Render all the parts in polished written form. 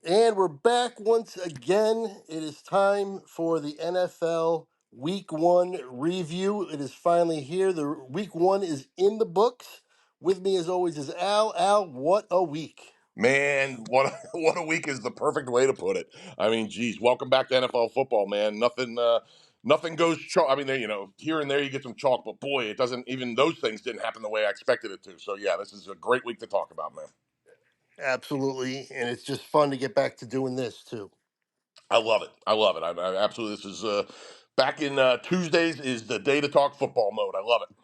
And we're back once again. It is time for the NFL Week 1 review. It is finally here. The Week 1 is in the books. With me, as always, is Al. Al, what a week. Man, what a week is the perfect way to put it. I mean, geez, welcome back to NFL football, man. Nothing goes chalk. I mean, here and there you get some chalk, but boy, it doesn't. Even those things didn't happen the way I expected it to. So yeah, this is a great week to talk about, man. Absolutely. And it's just fun to get back to doing this, too. I love it. I love it. I absolutely. This is back in Tuesdays is the day to talk football mode. I love it.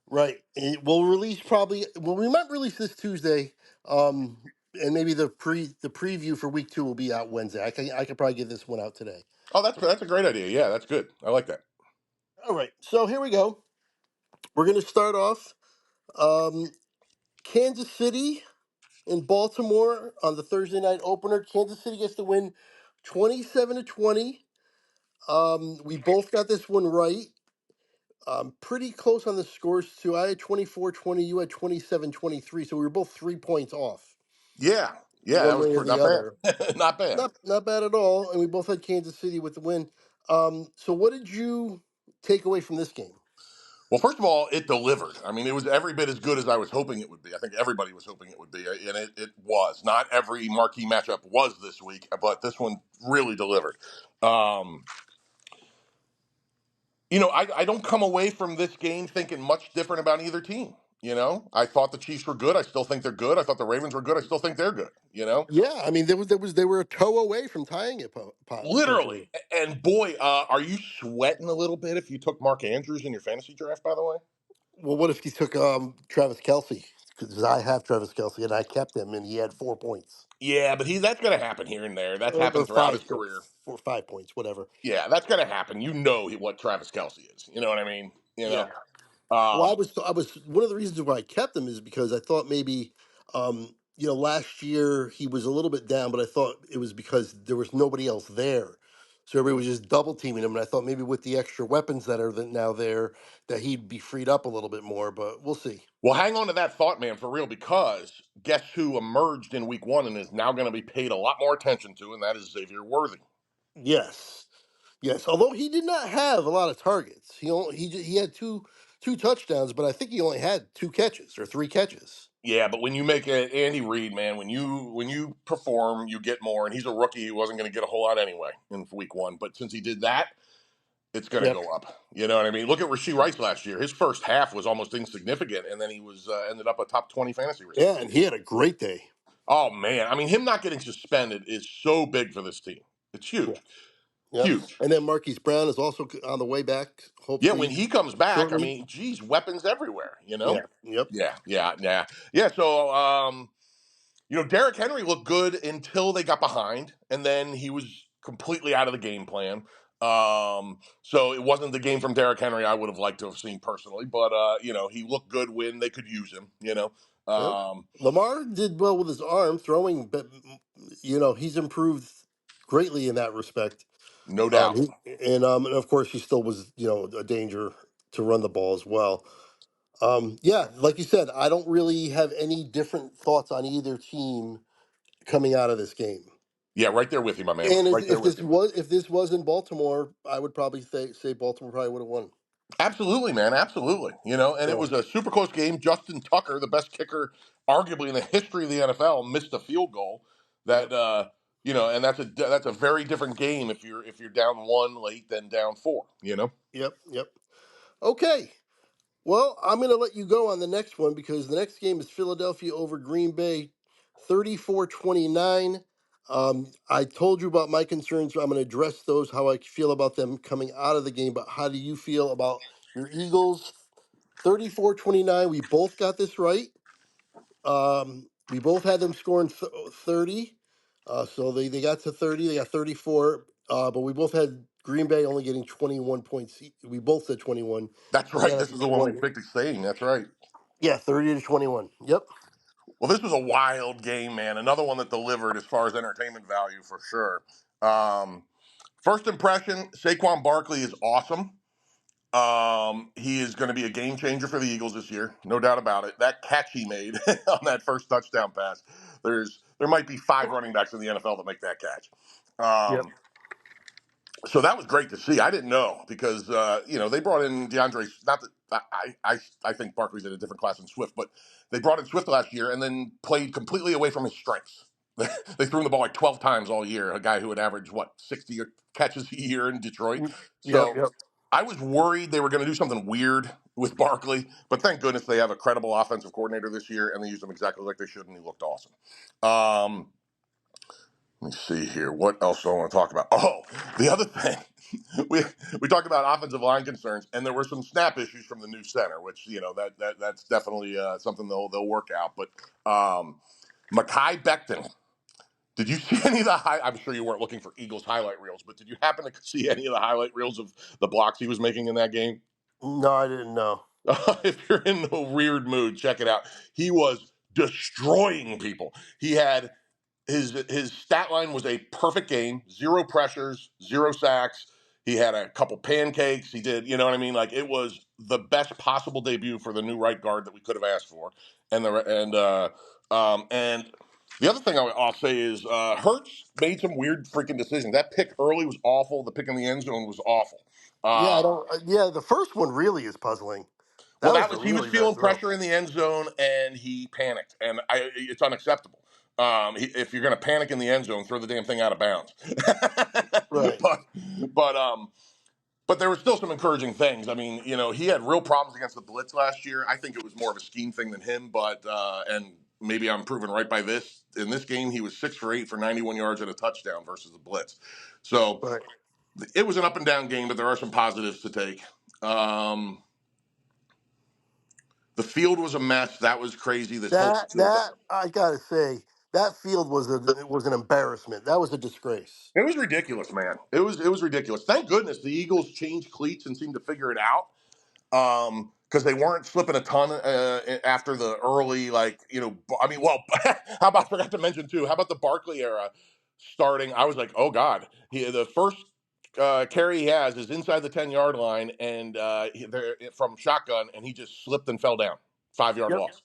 Right. And we'll release we might release this Tuesday. And maybe the preview for Week 2 will be out Wednesday. I could probably get this one out today. Oh, that's a great idea. Yeah, that's good. I like that. All right. So here we go. We're going to start off. Um, Kansas City in Baltimore on the Thursday night opener. Kansas City gets the win 27-20. We both got this one right. Pretty close on the scores too. I had 24-20, you had 27-23, so we were both 3 points off, Yeah, yeah, that one was way or the not bad. other. Not bad. Not bad at all, and we both had Kansas City with the win. So what did you take away from this game? Well, first of all, it delivered. I mean, it was every bit as good as I was hoping it would be. I think everybody was hoping it would be, and it was. Not every marquee matchup was this week, but this one really delivered. Um, I don't come away from this game thinking much different about either team. I thought the Chiefs were good. I still think they're good. I thought the Ravens were good. I still think they're good. Yeah, I mean they were a toe away from tying it potentially. Literally. And boy, are you sweating a little bit if you took Mark Andrews in your fantasy draft, by the way? Well, what if he took Travis Kelsey? Because I have Travis Kelsey and I kept him, and he had 4 points Yeah, but that's going to happen here and there. That's or happened throughout his five, career. 5 points, whatever. Yeah, that's going to happen. What Travis Kelsey is. You know what I mean? Yeah. Well, Um, I was one of the reasons why I kept him is because I thought maybe, last year he was a little bit down, but I thought it was because there was nobody else there, so everybody was just double teaming him, and I thought maybe with the extra weapons that are now there, that he'd be freed up a little bit more. But we'll see. well, hang on to that thought, man, for real, because guess who emerged in week one and is now going to be paid a lot more attention to, and that is Xavier Worthy. Yes. Yes, although he did not have a lot of targets. He had two touchdowns, but I think he only had 2 catches or 3 catches. Yeah, but when you make a Andy Reid, man, when you perform, you get more, and he's a rookie. He wasn't going to get a whole lot anyway in week one, but since he did that, it's going to Yep. go up. You know what I mean? Look at Rasheed Rice last year. His first half was almost insignificant, and then he was ended up a top 20 fantasy receiver. Yeah, and he had a great day. Oh man, I mean, him not getting suspended is so big for this team. It's Yeah. huge, Yep. huge. And then Marquise Brown is also on the way back, Yeah, when hopefully he comes back, I shortly. mean, geez, weapons everywhere. Yeah. Yep. Yeah, yeah, yeah, yeah. So, Derrick Henry looked good until they got behind, and then he was completely out of the game plan. So it wasn't the game from Derrick Henry I would have liked to have seen personally, but he looked good when they could use him. Yep. Um, Lamar did well with his arm throwing, but he's improved greatly in that respect. no doubt. And of course he still was a danger to run the ball as well. Yeah, like you said, I don't really have any different thoughts on either team coming out of this game. Yeah, right there with you, my man. And Right there with you. if this was in Baltimore, I would probably say Baltimore probably would have won. Absolutely, man. Absolutely. And it Yeah, was a super close game. Justin Tucker, the best kicker, arguably in the history of the NFL, missed a field goal. yep, That and that's a very different game if you're down one late than down four. yep. Okay, well, I'm going to let you go on the next one because the next game is Philadelphia over Green Bay, 34-29. I told you about my concerns. I'm going to address those, how I feel about them coming out of the game. But how do you feel about your Eagles? 34-29. We both got this right. We both had them scoring 30. So they got to 30. They got 34. But we both had Green Bay only getting 21 points. We both said 21. That's And right. then I This is think the one we one. picked at staying. That's right. Yeah, 30-21. Yep. Well, this was a wild game, man. Another one that delivered as far as entertainment value for sure. Um, First impression, Saquon Barkley is awesome. He is going to be a game changer for the Eagles this year, no doubt about it. That catch he made on that first touchdown pass, there might be 5 running backs in the NFL that make that catch. Yep. So that was great to see. I didn't know because they brought in DeAndre. Not that I think Barkley's in a different class than Swift, but they brought in Swift last year and then played completely away from his strengths. They threw him the ball like 12 times all year. A guy who would average 60 catches a year in Detroit. Yep. So Yep. I was worried they were going to do something weird with Barkley, but thank goodness they have a credible offensive coordinator this year and they used him exactly like they should, and he looked awesome. Let me see here. What else do I want to talk about? Oh, the other thing. We talked about offensive line concerns, and there were some snap issues from the new center, which that's definitely something they'll work out. But Mekhi Becton, did you see any of the I'm sure you weren't looking for Eagles highlight reels, but did you happen to see any of the highlight reels of the blocks he was making in that game? No, I didn't know. If you're in the weird mood, check it out. He was destroying people. He had his stat line was a perfect game, zero pressures, zero sacks. He had a couple pancakes. He did, you know what I mean? Like it was the best possible debut for the new right guard that we could have asked for. And the other thing I'll say is Hurts made some weird freaking decisions. That pick early was awful. The pick in the end zone was awful. Yeah, I Uh, don't. Yeah, the first one really is puzzling. well, That was that a was he was really bad feeling throw. pressure in the end zone and he panicked, and it's unacceptable. If you're going to panic in the end zone, throw the damn thing out of bounds. Right. but but but there were still some encouraging things. I mean, he had real problems against the blitz last year. I think it was more of a scheme thing than him, but and maybe I'm proven right by this. In this game, he was 6 for 8 for 91 yards and a touchdown versus the blitz. So Right. it was an up and down game, but there are some positives to take. The field was a mess. That was crazy. This whole situation. That I gotta say, that field was an embarrassment. That was a disgrace. It was ridiculous, man. It was ridiculous. Thank goodness the Eagles changed cleats and seemed to figure it out. Because they weren't slipping a ton after the early, I mean, well, how about, I forgot to mention too, how about the Barkley era starting? I was like, oh God, the first carry he has is inside the 10-yard line and from shotgun, and he just slipped and fell down. 5-yard Yep. loss.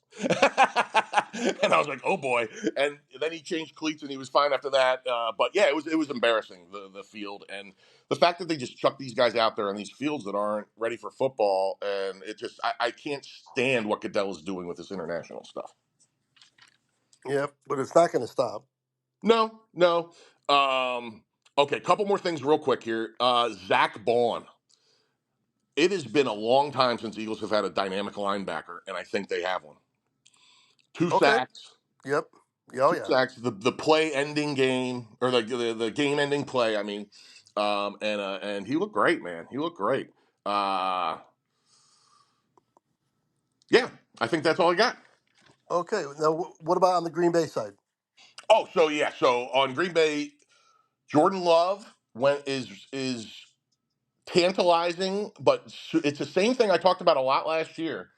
And I was like, oh boy. And then he changed cleats and he was fine after that. But yeah, it was embarrassing, the field. And the fact that they just chuck these guys out there on these fields that aren't ready for football, and I can't stand what Goodell is doing with this international stuff. Yep. But it's not going to stop. No, no. Okay, couple more things real quick here. Zach Baun. It has been a long time since Eagles have had a dynamic linebacker, and I think they have one. Two Okay. sacks, Yep. Oh two yeah. sacks. The play ending game, or the game ending play. I mean, and he looked great, man. He looked great. Uh, yeah, I think that's all I got. Okay. Now, what about on the Green Bay side? Oh, so yeah, so on Green Bay, Jordan Love is tantalizing, but it's the same thing I talked about a lot last year.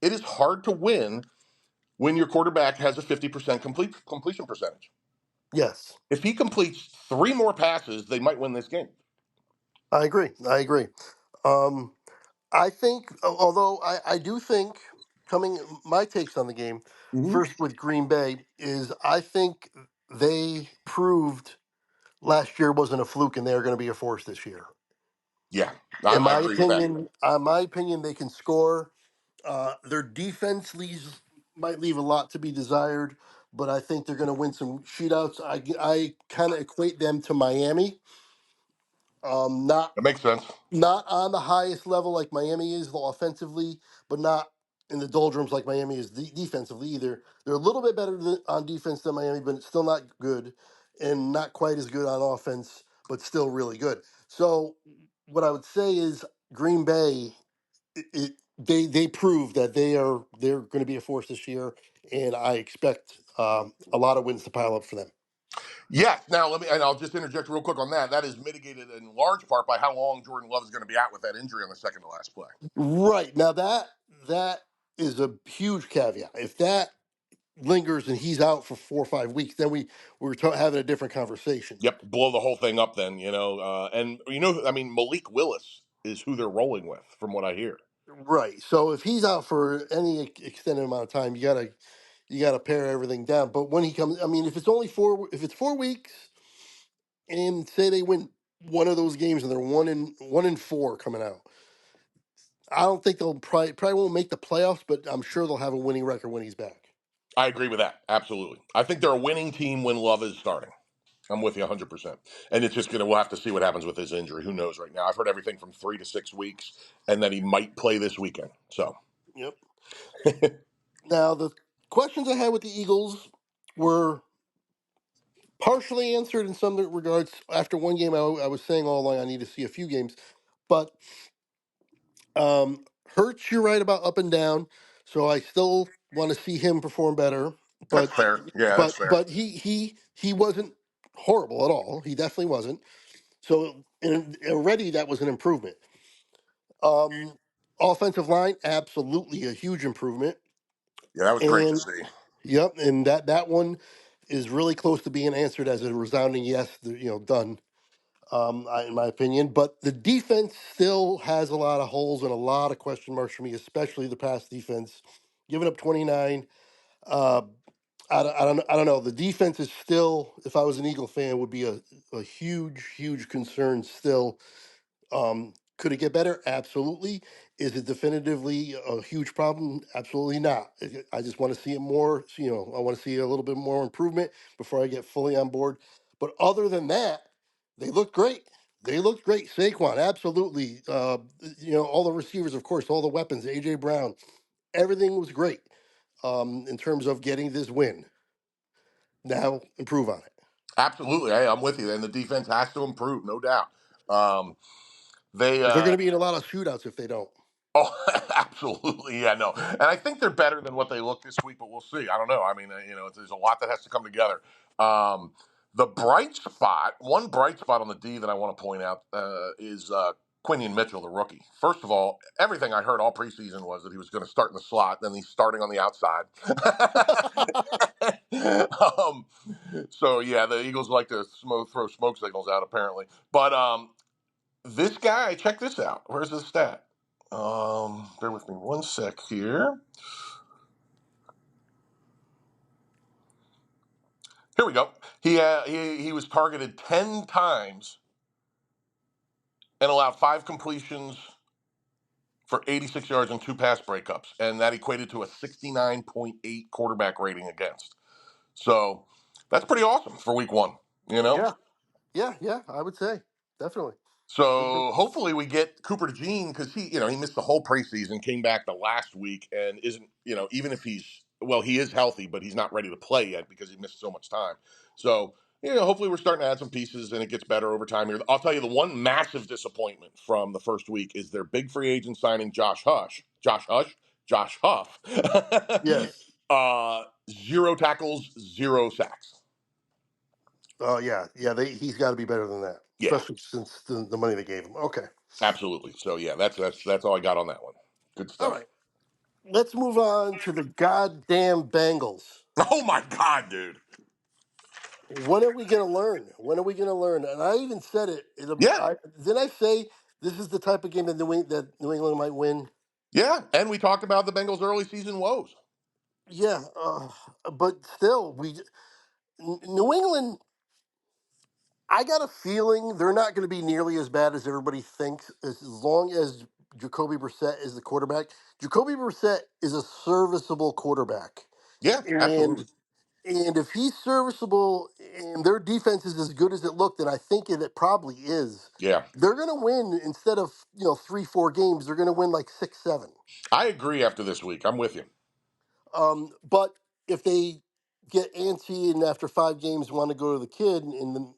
It is hard to win when your quarterback has a 50% completion percentage. Yes, If he completes 3 more passes, they might win this game. I agree. I agree. Um, I think, although I do think, coming my takes on the game Hmm. first with Green Bay is I think they proved last year wasn't a fluke and they're going to be a force this year. Yeah, In I my agree with that. opinion, they can score. Their defense might leave a lot to be desired, but I think they're going to win some shootouts. I kind of equate them to Miami. Not That makes sense. on the highest level like Miami is offensively, but not in the doldrums like Miami is defensively either. They're a little bit better on defense than Miami, but it's still not good, and not quite as good on offense, but still really good. So what I would say is Green Bay, they proved that they're going to be a force this year, and I expect a lot of wins to pile up for them. Yes. Now and I'll just interject real quick on that. That is mitigated in large part by how long Jordan Love is going to be out with that injury on the second to last play. Right now, that is a huge caveat. If that lingers and he's out for 4 or 5 weeks, then we're having a different conversation. Yep, blow the whole thing up then, and I mean, Malik Willis is who they're rolling with, from what I hear. Right. So if he's out for any extended amount of time, you got to pare everything down. But when he comes, I mean, if it's 4 weeks, and say they win one of those games and they're 1-4 coming out, I don't think they'll probably won't make the playoffs, but I'm sure they'll have a winning record when he's back. I agree with that. Absolutely. I think they're a winning team when Love is starting. I'm with you 100%. And it's just we'll have to see what happens with his injury. Who knows right now? I've heard everything from 3 to 6 weeks, and that he might play this weekend. So, Yep. Now the questions I had with the Eagles were partially answered in some regards. After one game, I was saying all along I need to see a few games, but Hurts, you're right about up and down. So I still want to see him perform better. that's But fair. Yeah, that's but fair. but he wasn't horrible at all. He definitely wasn't. So and already that was an improvement. Um, Offensive line, absolutely a huge improvement. Yeah, that was great to And see. yep, and that one is really close to being answered as a resounding yes. Done. In my opinion. But the defense still has a lot of holes and a lot of question marks for me, especially the pass defense. Giving up 29. Uh, I don't know. The defense is still, if I was an Eagle fan, would be a huge, huge concern still. Could it get better? Absolutely. Is it definitively a huge problem? Absolutely not. I just want to see it more. I want to see a little bit more improvement before I get fully on board. But other than that, they looked great. They looked great. Saquon, absolutely. All the receivers, of course, all the weapons. AJ Brown, everything was great. In terms of getting this win. Now improve on it. Absolutely. Hey, I'm with you. And the defense has to improve, no doubt. Um, they Because they're going to be in a lot of shootouts if they don't. Oh, absolutely. Yeah, no. And I think they're better than what they look this week, but we'll see. I don't know. I mean, there's a lot that has to come together. Um, one bright spot on the D that I want to point out is Quinion Mitchell, the rookie. First of all, everything I heard all preseason was that he was going to start in the slot, then he's starting on the outside. um, so, yeah, the Eagles like to throw smoke signals out, apparently. But this guy, check this out. Where's the stat? Bear with me one sec here. Here we go. He was targeted 10 times and allowed 5 completions for 86 yards and 2 pass breakups, and that equated to a 69.8 quarterback rating against. So that's pretty awesome for week one. You know. Yeah, yeah, I would say definitely. So hopefully we get Cooper DeJean because he missed the whole preseason, came back the last week, and isn't even if he is healthy, but he's not ready to play yet because he missed so much time. So hopefully we're starting to add some pieces and it gets better over time here. I'll tell you the one massive disappointment from the first week is their big free agent signing Josh Huff. Yes. 0 tackles, 0 sacks. Oh yeah. He's got to be better than that, Yeah, especially since the money they gave him. Okay. absolutely. So yeah, that's all I got on that one. Good All stuff. right. Let's move on to the goddamn Bengals. Oh my god, dude. When are we gonna learn? When are we gonna learn? And I even said it. Yeah, Didn't I say this is the type of game that New England might win? yeah. And we talked about the Bengals' early season woes. Yeah, but still, New England. I got a feeling they're not going to be nearly as bad as everybody thinks, as long as Jacoby Brissett is the quarterback. Jacoby Brissett is a serviceable quarterback, Yeah, and absolutely. and if he's serviceable and their defense is as good as it looked, and I think it probably is, Yeah, they're going to win instead of 3-4 games. They're going to win like 6-7. I agree after this week. I'm with you. But if they get antsy and after 5 games want to go to the kid, and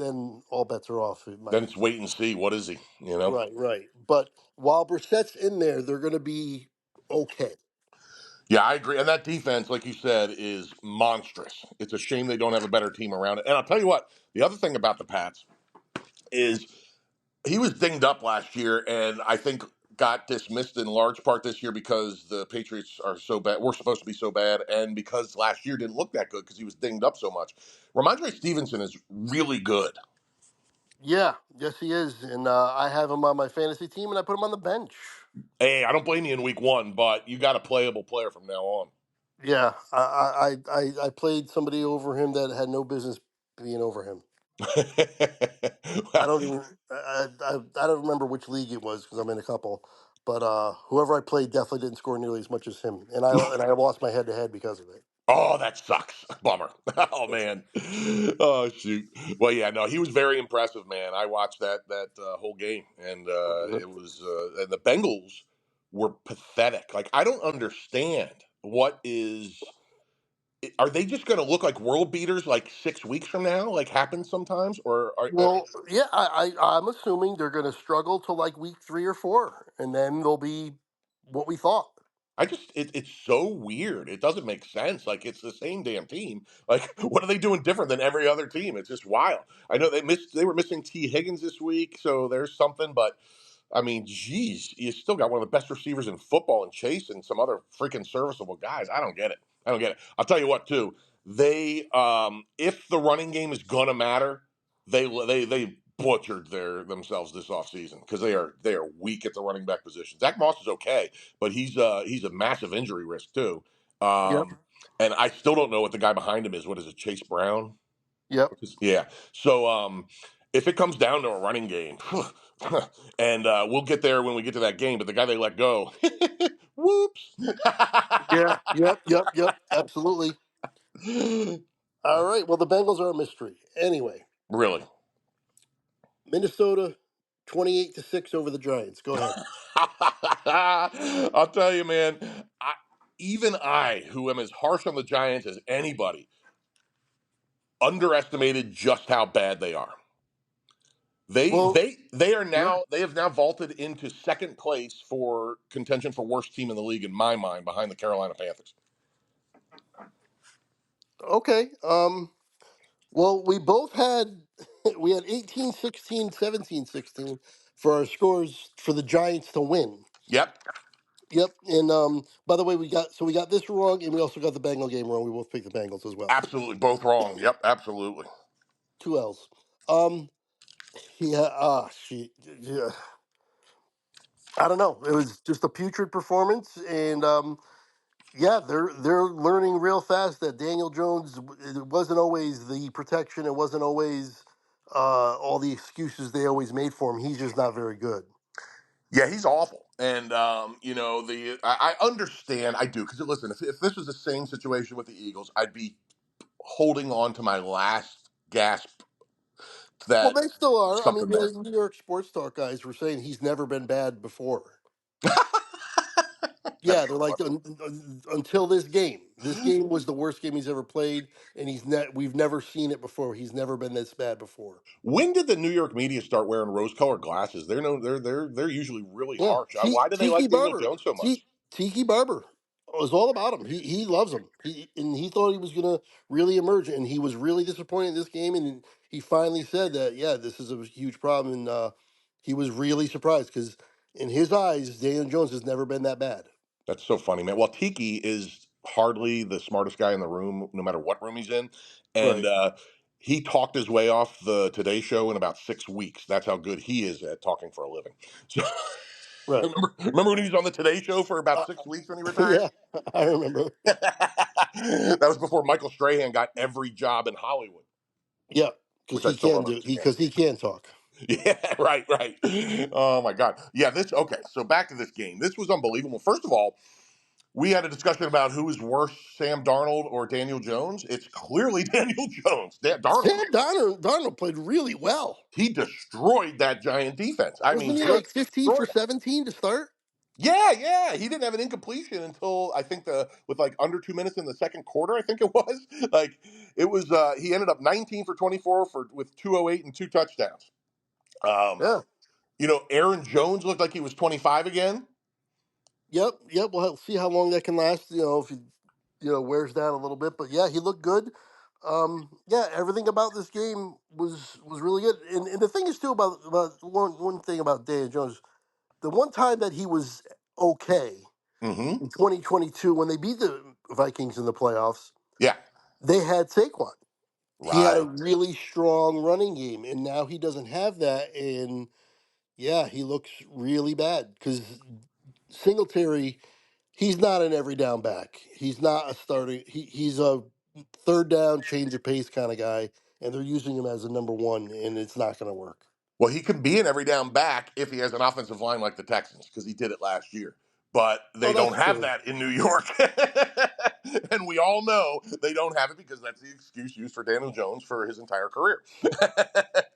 then all bets are off. In my Then it's opinion. wait and see. What is he? Right, right. But while Brissett's in there, they're going to be okay. Yeah, I agree. And that defense, like you said, is monstrous. It's a shame they don't have a better team around it. And I'll tell you what, the other thing about the Pats is he was dinged up last year, and I think got dismissed in large part this year because the Patriots are so bad. We're supposed to be so bad, and because last year didn't look that good because he was dinged up so much. Ramondre Stevenson is really good. Yeah, yes, he is. And I have him on my fantasy team, and I put him on the bench. Hey, I don't blame you in week one, but you got a playable player from now on. Yeah, I played somebody over him that had no business being over him. I Well, don't even I don't remember which league it was because I'm in a couple, but whoever I played definitely didn't score nearly as much as him, and I lost my head to head because of it. oh, that sucks. Bummer. Oh man. Oh shoot. Well, yeah, no, he was very impressive, man. I watched that whole game, and Mhm. it was and the Bengals were pathetic. Like I don't understand what is. Are they just going to look like world beaters like 6 weeks from now? Like happens sometimes, or Well, yeah, I'm assuming they're going to struggle till like week 3 or 4, and then they'll be what we thought. I just it's so weird. It doesn't make sense. Like it's the same damn team. Like what are they doing different than every other team? It's just wild. I know they were missing T Higgins this week, so there's something. But I mean, geez, you still got one of the best receivers in football and Chase and some other freaking serviceable guys. I don't get it. I don't get it. I'll tell you what, too. They if the running game is gonna matter, they butchered themselves this offseason because they are weak at the running back position. Zach Moss is okay, but he's a massive injury risk too. Yep, And I still don't know what the guy behind him is. What is it, Chase Brown? yep, Yeah. So if it comes down to a running game, and we'll get there when we get to that game, but the guy they let go, whoops. yeah, yep, absolutely. All right, well, the Bengals are a mystery. Anyway, Really. Minnesota, 28-6 over the Giants. Go ahead. I'll tell you, man. I, even I, who am as harsh on the Giants as anybody, underestimated just how bad they are. Well, They are yeah, now they have now vaulted into second place for contention for worst team in the league in my mind, behind the Carolina Panthers. okay. Well, we both had we had 18-16, 17-16 for our scores for the Giants to win. Yep, Yep, and by the way, we got this wrong, and we also got the Bengal game wrong. We both picked the Bengals as well. absolutely, both wrong. Yep, absolutely. Two L's. Um, yeah, yeah. I don't know. It was just a putrid performance, and yeah, they're learning real fast that Daniel Jones, it wasn't always the protection. It wasn't always all the excuses they always made for him. He's just not very good. Yeah, he's awful, and I understand. I do because listen, if this was the same situation with the Eagles, I'd be holding on to my last gasp Well, that they still are. I mean, something there. the New York sports talk guys were saying he's never been bad before. That's Yeah, they're so like funny. until this game. This game was the worst game he's ever played, and we've never seen it before. He's never been this bad before. When did the New York media start wearing rose-colored glasses? They're usually really Yeah, harsh. Why do they Tiki like Daniel Barber, Jones so much? Tiki Barber was all about him. He loves him. He thought he was gonna really emerge, and he was really disappointed in this game. And he finally said that, yeah, this is a huge problem, and he was really surprised because in his eyes, Daniel Jones has never been that bad. That's so funny, man. Well, Tiki is hardly the smartest guy in the room, no matter what room he's in, and Right, he talked his way off the Today Show in about 6 weeks. That's how good he is at talking for a living. So, right. remember when he was on the Today Show for about Uh, 6 weeks when he retired? yeah, I remember. That was before Michael Strahan got every job in Hollywood, Yeah, because which I still don't understand. he can talk. Yeah, right, right. Oh my God. Yeah, this okay. So back to this game. This was unbelievable. First of all, we had a discussion about who is worse, Sam Darnold or Daniel Jones. It's clearly Daniel Jones. Darnold, Darnold played really well. he destroyed that Giant defense. I mean, Wasn't he just like 15 for destroyed them. 17 to start? Yeah, yeah. He didn't have an incompletion until I think the with like under 2 minutes in the second quarter. I think it was like it was. He ended up 19 for 24 for with 208 and two touchdowns. Um, Yeah. Aaron Jones looked like he was 25 again. Yep. We'll see how long that can last. If he wears down a little bit, but yeah, he looked good. Yeah, everything about this game was really good. And the thing is too about one thing about Daniel Jones, the one time that he was okay Mm-hmm. in 2022 when they beat the Vikings in the playoffs, Yeah. they had Saquon. He had a Right. really strong running game, and now he doesn't have that. And yeah, he looks really bad because Singletary he's not an every down back. He's not a starting. He's a third down change of pace kind of guy, and they're using him as a number one, and it's not going to work. Well, he can be an every down back if he has an offensive line like the Texans, because he did it last year. But Oh, they don't that's have true. that in New York. And we all know they don't have it because that's the excuse used for Daniel Jones for his entire career.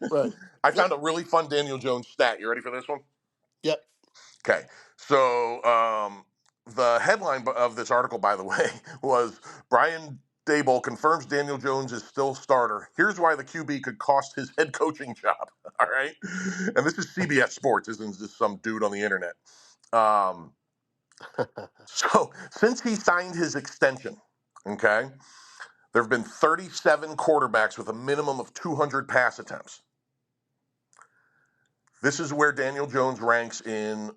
Right. I Yep. found a really fun Daniel Jones stat. You ready for this one? Yep. Okay. So the headline of this article, by the way, was Brian Dable confirms Daniel Jones is still starter. Here's why the QB could cost his head coaching job. All right. And this is CBS Sports, isn't this some dude on the internet? Um, so since he signed his extension, okay, there have been 37 quarterbacks with a minimum of 200 pass attempts. This is where Daniel Jones ranks in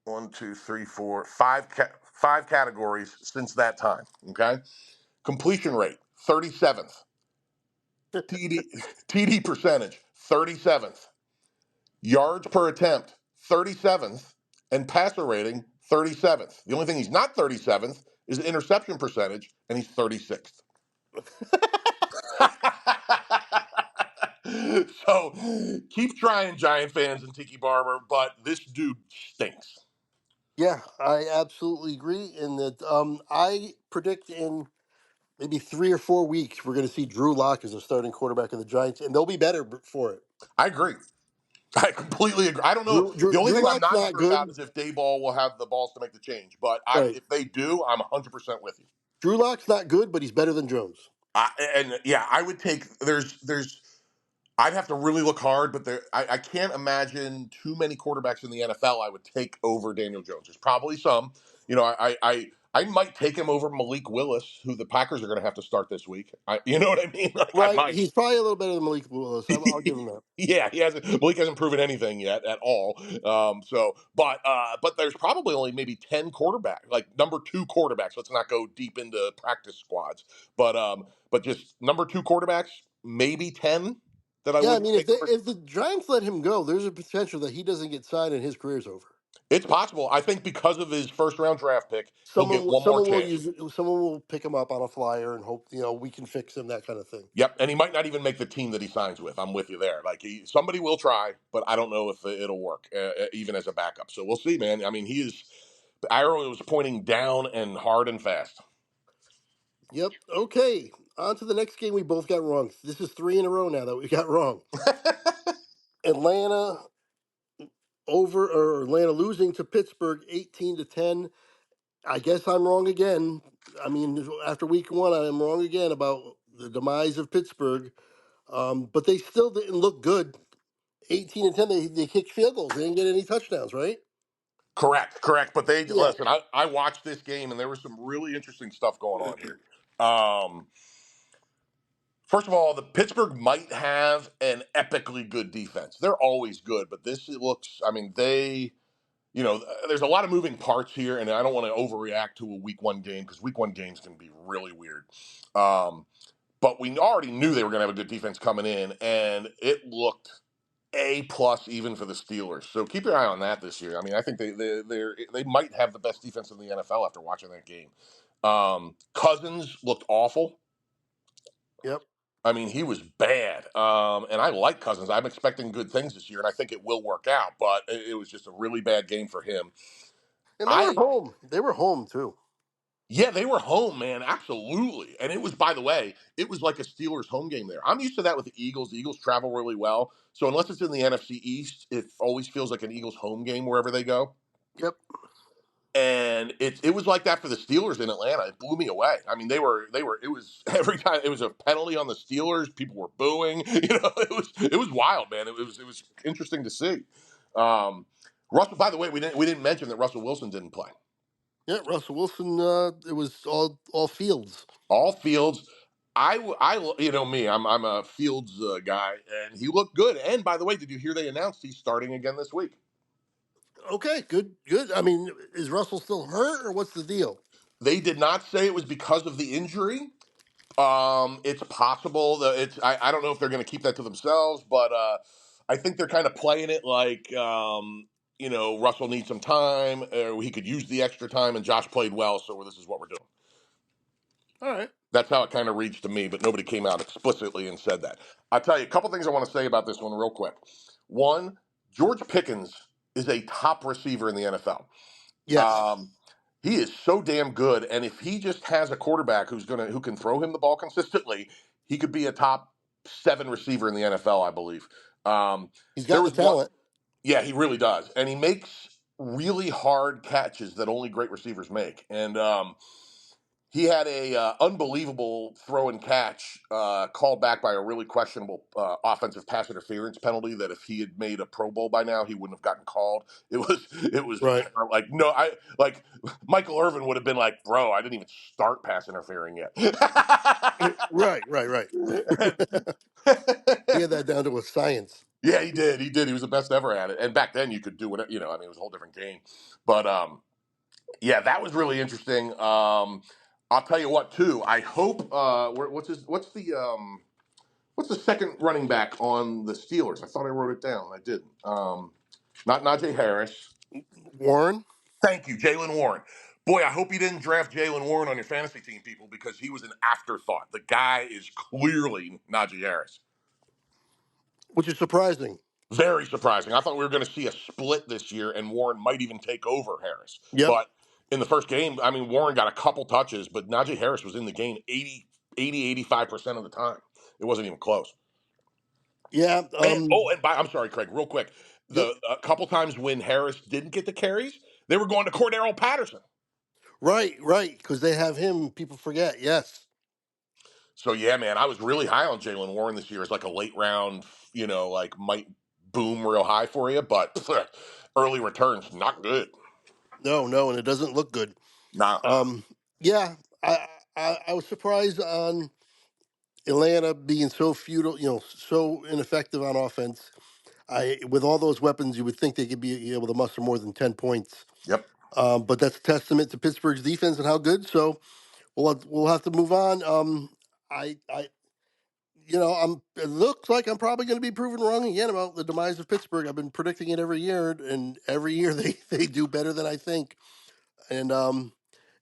one, two, three, four, five categories since that time. Okay, completion rate 37th, TD TD percentage 37th, yards per attempt 37th, and passer rating 37th. The only thing he's not 37th is interception percentage, and he's 36th. So keep trying, Giant fans and Tiki Barber, but this dude stinks. Yeah, I absolutely agree. In that, I predict in maybe 3 or 4 weeks we're going to see Drew Lock as a starting quarterback of the Giants, and they'll be better for it. I agree. I completely agree. I don't know. The only Drew thing I'm Lock's not not sure about good. is if Dayball will have the balls to make the change. But Right. if they do, I'm 100% with you. Drew Lock's not good, but he's better than Jones. And yeah, I would take. I'd have to really look hard, but I can't imagine too many quarterbacks in the NFL I would take over Daniel Jones. There's probably some. You know, I might take him over Malik Willis, who the Packers are going to have to start this week. You know what I mean? Like I Right. might. He's probably a little better than Malik Willis. I'll give him that. Yeah, he hasn't. Malik hasn't proven anything yet at all. But there's probably only maybe 10 quarterbacks, like number two quarterbacks. Let's not go deep into practice squads, but just number two quarterbacks, maybe 10 that I Yeah, I wouldn't mean, take over. if the Giants let him go, there's a potential that he doesn't get signed and his career's over. It's possible. I think because of his first round draft pick, he'll get one more Someone will chance. use someone will pick him up on a flyer and hope we can fix him, that kind of thing. Yep, and he might not even make the team that he signs with. I'm with you there. Like somebody will try, but I don't know if it'll work, even as a backup. So we'll see, man. I mean, he is. The arrow was pointing down and hard and fast. Yep. Okay. On to the next game we both got wrong. This is three in a row now that we got wrong. Atlanta Atlanta losing to Pittsburgh 18-10. I guess I'm wrong again. I mean, after week one, I'm wrong again about the demise of Pittsburgh. But they still didn't look good. 18-10, they kicked field goals. They didn't get any touchdowns, right? Correct. But they Yeah. listen. I watched this game, and there was some really interesting stuff going on here. Um, First of all, the Pittsburgh might have an epically good defense. They're always good, but this it looks. I mean, there's a lot of moving parts here, and I don't want to overreact to a week one game because week one games can be really weird. Um, but we already knew they were going to have a good defense coming in, and it looked A plus even for the Steelers. So keep your eye on that this year. I mean, I think they might have the best defense in the NFL after watching that game. Cousins looked awful. Yep. I mean, he was bad. And I like Cousins. I'm expecting good things this year, and I think it will work out. But it was just a really bad game for him. And they were I home. They were home too. Yeah, they were home, man. Absolutely. And it was, by the way, it was like a Steelers home game there. I'm used to that with the Eagles. The Eagles travel really well. So unless it's in the NFC East, it always feels like an Eagles home game wherever they go. Yep. And it was like that for the Steelers in Atlanta. It blew me away. I mean, it was every time it was a penalty on the Steelers, people were booing. It was wild, man. It was interesting to see. Russell, by the way, we didn't mention that Russell Wilson didn't play. Yeah, Russell Wilson. It was all Fields. All Fields. You know me. I'm a Fields guy, and he looked good. And by the way, did you hear they announced he's starting again this week? Okay, good, good. I mean, is Russell still hurt or what's the deal? They did not say it was because of the injury. It's possible that I don't know if they're going to keep that to themselves, but I think they're kind of playing it like. Russell needs some time, or he could use the extra time, and Josh played well, so this is what we're doing. All right. That's how it kind of reads to me, but nobody came out explicitly and said that. I'll tell you a couple things I want to say about this one real quick. One, George Pickens is a top receiver in the NFL. Yes, Um, he is so damn good, and if he just has a quarterback who can throw him the ball consistently, he could be a top 7 receiver in the NFL, I believe. Um, he's there got the was one, talent. yeah, he really does, and he makes really hard catches that only great receivers make, and he had a unbelievable throw and catch called back by a really questionable offensive pass interference penalty that if he had made a Pro Bowl by now he wouldn't have gotten called. It was Right. like no, I like Michael Irvin would have been like, bro, I didn't even start pass interfering yet. Right. Right. Right. He had that down to a science. Yeah, he did. He did. He was the best ever at it. And back then you could do it. I mean, it was a whole different game. But yeah, that was really interesting. I'll tell you what, too. I hope. What's the second running back on the Steelers? I thought I wrote it down. I didn't. Not Najee Harris. Warren. Thank you, Jalen Warren. Boy, I hope you didn't draft Jalen Warren on your fantasy team, people, because he was an afterthought. The guy is clearly Najee Harris. Which is surprising. Very surprising. I thought we were going to see a split this year, and Warren might even take over Harris. Yep. But in the first game, I mean, Warren got a couple touches, but Najee Harris was in the game 85% of the time. It wasn't even close. Yeah. I'm sorry, Craig, real quick. Yep. The a couple times when Harris didn't get the carries, they were going to Cordero Patterson. Right. Right. Because they have him. People forget. Yes. So yeah, man, I was really high on Jalen Warren this year as like a late round, like might boom real high for you, but early returns not good. No. No. And it doesn't look good. Nah. Um. Yeah. I was surprised on Atlanta being so futile. So ineffective on offense. With all those weapons, you would think they could be able to muster more than 10 points. Yep. But that's a testament to Pittsburgh's defense and how good. So we'll have to move on. I it looks like I'm probably going to be proven wrong again about the demise of Pittsburgh. I've been predicting it every year, and every year they do better than I think. And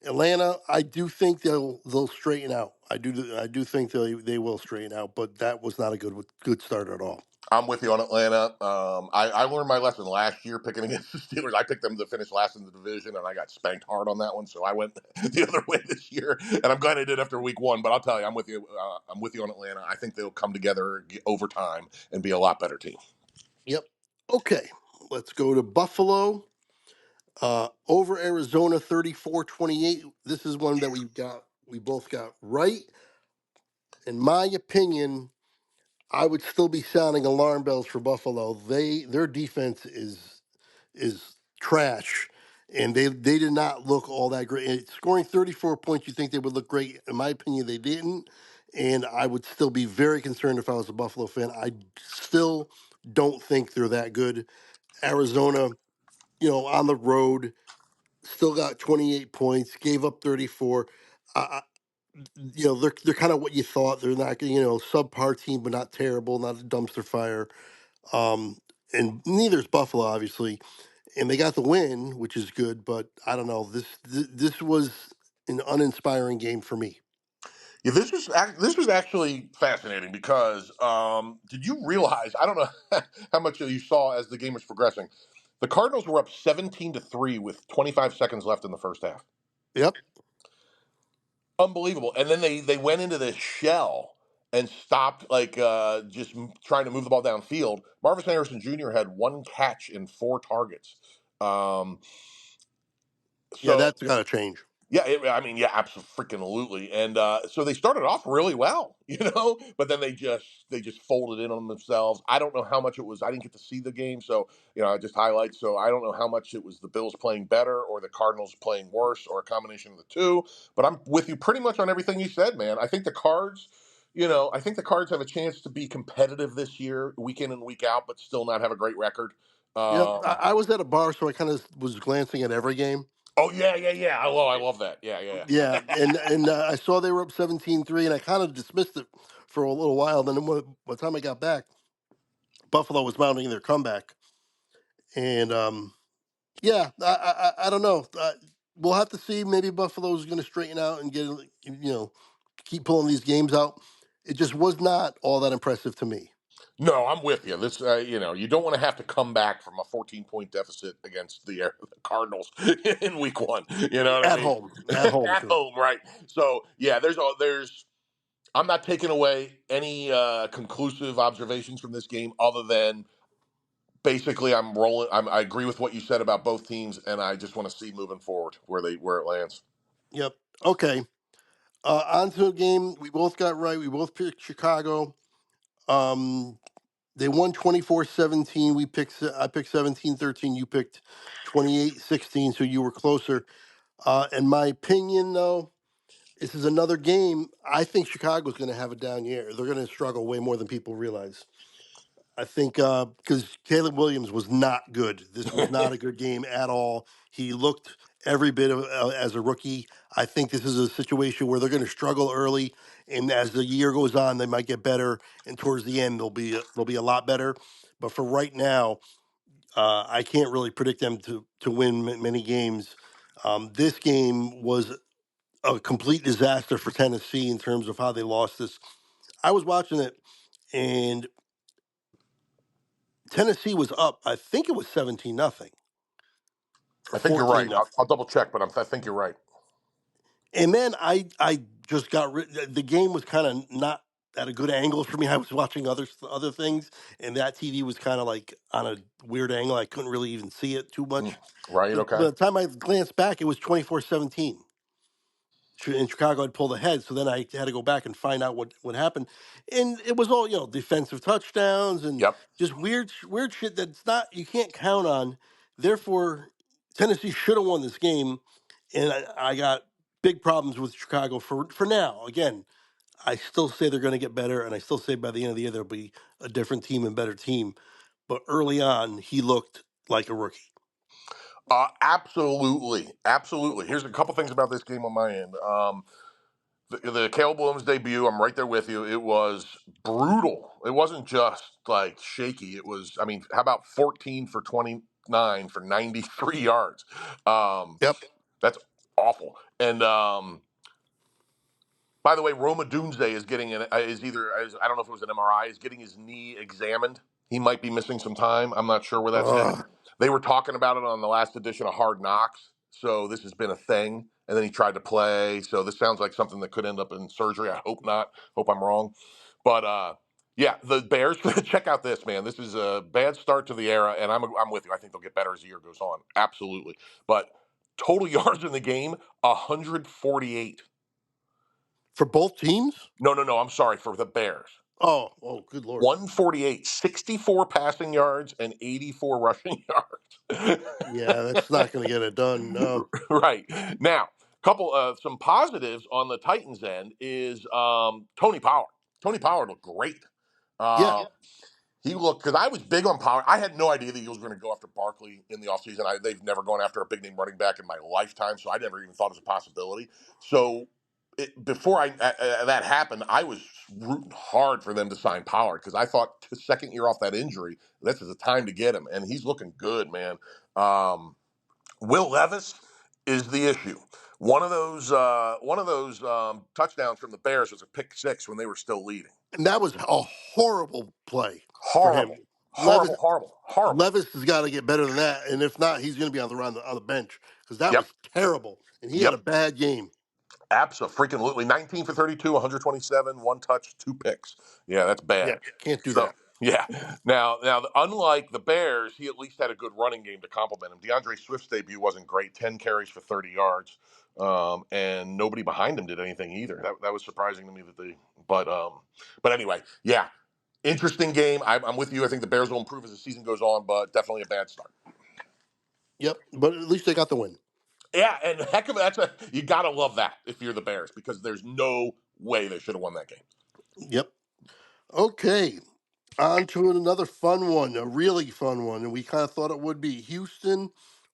Atlanta, I do think they'll straighten out. I do think they will straighten out, but that was not a good start at all. I'm with you on Atlanta. I learned my lesson last year picking against the Steelers. I picked them to finish last in the division, and I got spanked hard on that one. So I went the other way this year, and I'm glad I did after week 1. But I'll tell you, I'm with you. I'm with you on Atlanta. I think they'll come together over time and be a lot better team. Yep. Okay, let's go to Buffalo. Over Arizona 34-28. This is one that we both got right. In my opinion, I would still be sounding alarm bells for Buffalo. Their defense is trash, and they did not look all that great. And scoring 34 points, you think they would look great? In my opinion, they didn't, and I would still be very concerned if I was a Buffalo fan. I still don't think they're that good. Arizona, on the road, still got 28 points, gave up 34. They're kind of what you thought. They're not, subpar team, but not terrible, not a dumpster fire. Um, and neither is Buffalo, obviously. And they got the win, which is good. But I don't know. This was an uninspiring game for me. Yeah, this was actually fascinating because did you realize? I don't know how much you saw as the game was progressing. The Cardinals were up 17-3 with 25 seconds left in the first half. Yep. Unbelievable. And then they went into this shell and stopped just trying to move the ball downfield. Marvin Harrison Jr. had 1 catch and 4 targets. Um, Yeah, so that's got to change. Yeah, I mean, yeah, absolutely. And so they started off really well, but then they just folded in on themselves. I don't know how much it was. I didn't get to see the game, so I just highlights. So I don't know how much it was the Bills playing better or the Cardinals playing worse or a combination of the two. But I'm with you pretty much on everything you said, man. I think the Cards. I think the Cards have a chance to be competitive this year, week in and week out, but still not have a great record. Yep. I, Um, I was at a bar, so I kind of was glancing at every game. oh yeah, yeah, yeah. I love that. Yeah, yeah. Yeah, and I saw they were up 17-3, and I kind of dismissed it for a little while. Then by the time I got back, Buffalo was mounting their comeback, and Yeah, I don't know. We'll have to see. Maybe Buffalo's going to straighten out and get keep pulling these games out. It just was not all that impressive to me. No, I'm with you. This, you don't want to have to come back from a 14-point deficit against the Cardinals in Week 1. You know what I At mean? home, at home At too. home, right? So yeah, there's. I'm not taking away any conclusive observations from this game, other than basically I'm rolling. I agree with what you said about both teams, and I just want to see moving forward where it lands. Yep. Okay. On to a game we both got right. We both picked Chicago. Um, they won 24-17. I picked 17-13. You picked 28-16. So you were closer. In my opinion, though, this is another game. I think Chicago's going to have a down year. They're going to struggle way more than people realize. I think because Caleb Williams was not good. This was not a good game at all. He looked every bit of as a rookie. I think this is a situation where they're going to struggle early, and as the year goes on, they might get better. And towards the end, they'll be a lot better. But for right now, I can't really predict them to win many games. This game was a complete disaster for Tennessee in terms of how they lost this. I was watching it, and Tennessee was up. I think it was 17-0 or I think you're right. 14-0. I'll double check, but I think you're right. And then I just got the game was kind of not at a good angle for me. I was watching other things, and that TV was kind of like on a weird angle. I couldn't really even see it too Mm, much. right. But Okay. by the time I glanced back, it was 24-17. In Chicago had pulled ahead. So then I had to go back and find out what happened, and it was all defensive touchdowns and Yep. just weird shit that's not you can't count on. Therefore, Tennessee should have won this game, and I got big problems with Chicago for now. Again, I still say they're going to get better, and I still say by the end of the year there'll be a different team and better team. But early on, he looked like a rookie. Absolutely. Absolutely. Here's a couple things about this game on my end. The Caleb Williams debut, I'm right there with you. It was brutal. It wasn't just like shaky. It was, I mean, how about 14 for 29 for 93 yards? Um, Yep. that's awful. And by the way, Roma Dunze is getting I don't know if it was an MRI, is getting his knee examined. He might be missing some time. I'm not sure where that's at. Ugh. They were talking about it on the last edition of Hard Knocks, so this has been a thing. And then he tried to play, so this sounds like something that could end up in surgery. I hope not. Hope I'm wrong. But yeah, the Bears. Check out this, man. This is a bad start to the era, and I'm with you. I think they'll get better as the year goes on. Absolutely. But total yards in the game, 148. For both teams. No, no, no. I'm sorry for the Bears. Oh, good lord. 148, 64 passing yards and 84 rushing yards. Yeah, that's not going to get it done. No. Right. Now, couple some positives on the Titans end is Tony Pollard. Tony Pollard looked great. Yeah. Uh, he looked because I was big on Pollard. I had no idea the Eagles were going to go after Barkley in the offseason. They've never gone after a big name running back in my lifetime, so I never even thought it was a possibility. So before that happened, I was rooting hard for them to sign Pollard because I thought second year off that injury, this is the time to get him, and he's looking good, man. Will Levis is the issue. One of those touchdowns from the Bears was a pick six when they were still leading. And that was a horrible play for him. Horrible, Levis horrible, horrible, horrible. Levis has got to get better than that, and if not, he's going to be on the bench because that Yep, was terrible, and he had yep. a bad game. Absolutely. 19 for 32, 127, one touch, two picks. Yeah, that's Yeah, bad. can't do So, that. yeah. Now, unlike the Bears, he at least had a good running game to complement him. DeAndre Swift's debut wasn't great, 10 carries for 30 yards. And nobody behind him did anything either. That was surprising to me but anyway, yeah. Interesting game. I'm with you. I think the Bears will improve as the season goes on, but definitely a bad start. Yep, but at least they got the win. Yeah, and heck of you gotta love that if you're the Bears because there's no way they should have won that game. Yep. Okay, on to another fun one, a really fun one, and we kind of thought it would be Houston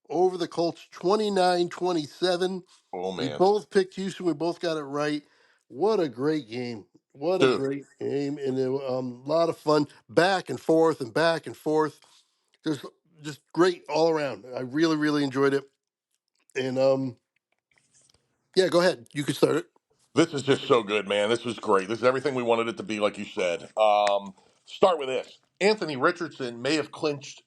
over the Colts 29-27. Oh We man, both picked Houston. We both got it right. What a great game. What a dude. great game. And a lot of fun. Back and forth and back and forth. There's just great all around. I really, really enjoyed it. And yeah, go ahead. You could start it. This is just so good, man. This was great. This is everything we wanted it to be, like you said. Start with this. Anthony Richardson may have clinched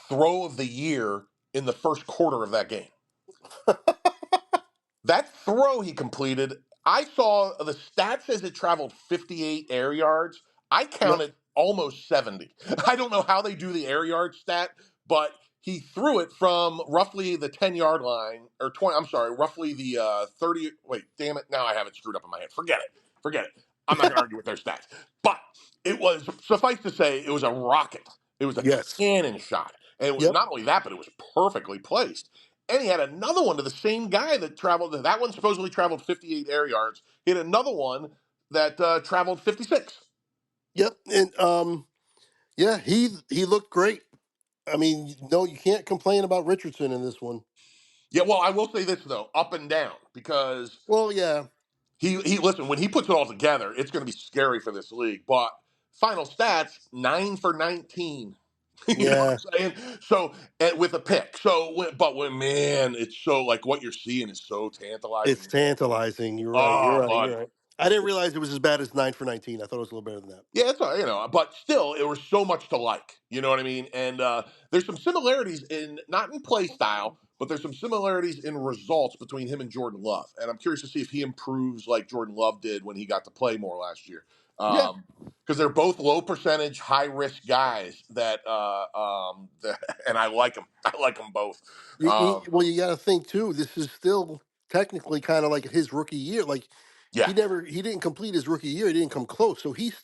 throw of the year in the first quarter of that game. That throw he completed, I saw the stat says it traveled 58 air yards. I Yep. counted almost 70. I don't know how they do the air yard stat, but he threw it from roughly the 10-yard line, or 20, I'm sorry, roughly the 30. Wait, damn it. Now I have it screwed up in my head. Forget it. Forget it. I'm not going to argue with their stats. But it was, suffice to say, it was a rocket. It was a Yes. cannon shot. And it was Yep. not only that, but it was perfectly placed. And he had another one to the same guy that traveled. That one supposedly traveled 58 air yards. He had another one that traveled 56. Yep. And yeah, he looked great. I mean, no, you can't complain about Richardson in this one. Yeah, well, I will say this though, up and down, because Well, yeah, he listen, when he puts it all together, it's going to be scary for this league. But final stats, 9 for 19. You know what yeah, I'm saying? So with a pick. So, but when man, it's so like what you're seeing is so tantalizing, it's man. tantalizing. You're right. You're Oh, right. You're buddy. right. I didn't realize it was as bad as 9 for 19. I thought it was a little better than that. Yeah, it's but still, it was so much to like. You know what I mean? And there's some similarities in not in play style, but there's some similarities in results between him and Jordan Love. And I'm curious to see if he improves like Jordan Love did when he got to play more last year. Yeah. Because they're both low percentage, high risk guys and I like them. I like them both. Well, you got to think too. This is still technically kind of like his rookie year. Like Yeah, he didn't complete his rookie year. He didn't come close. So he's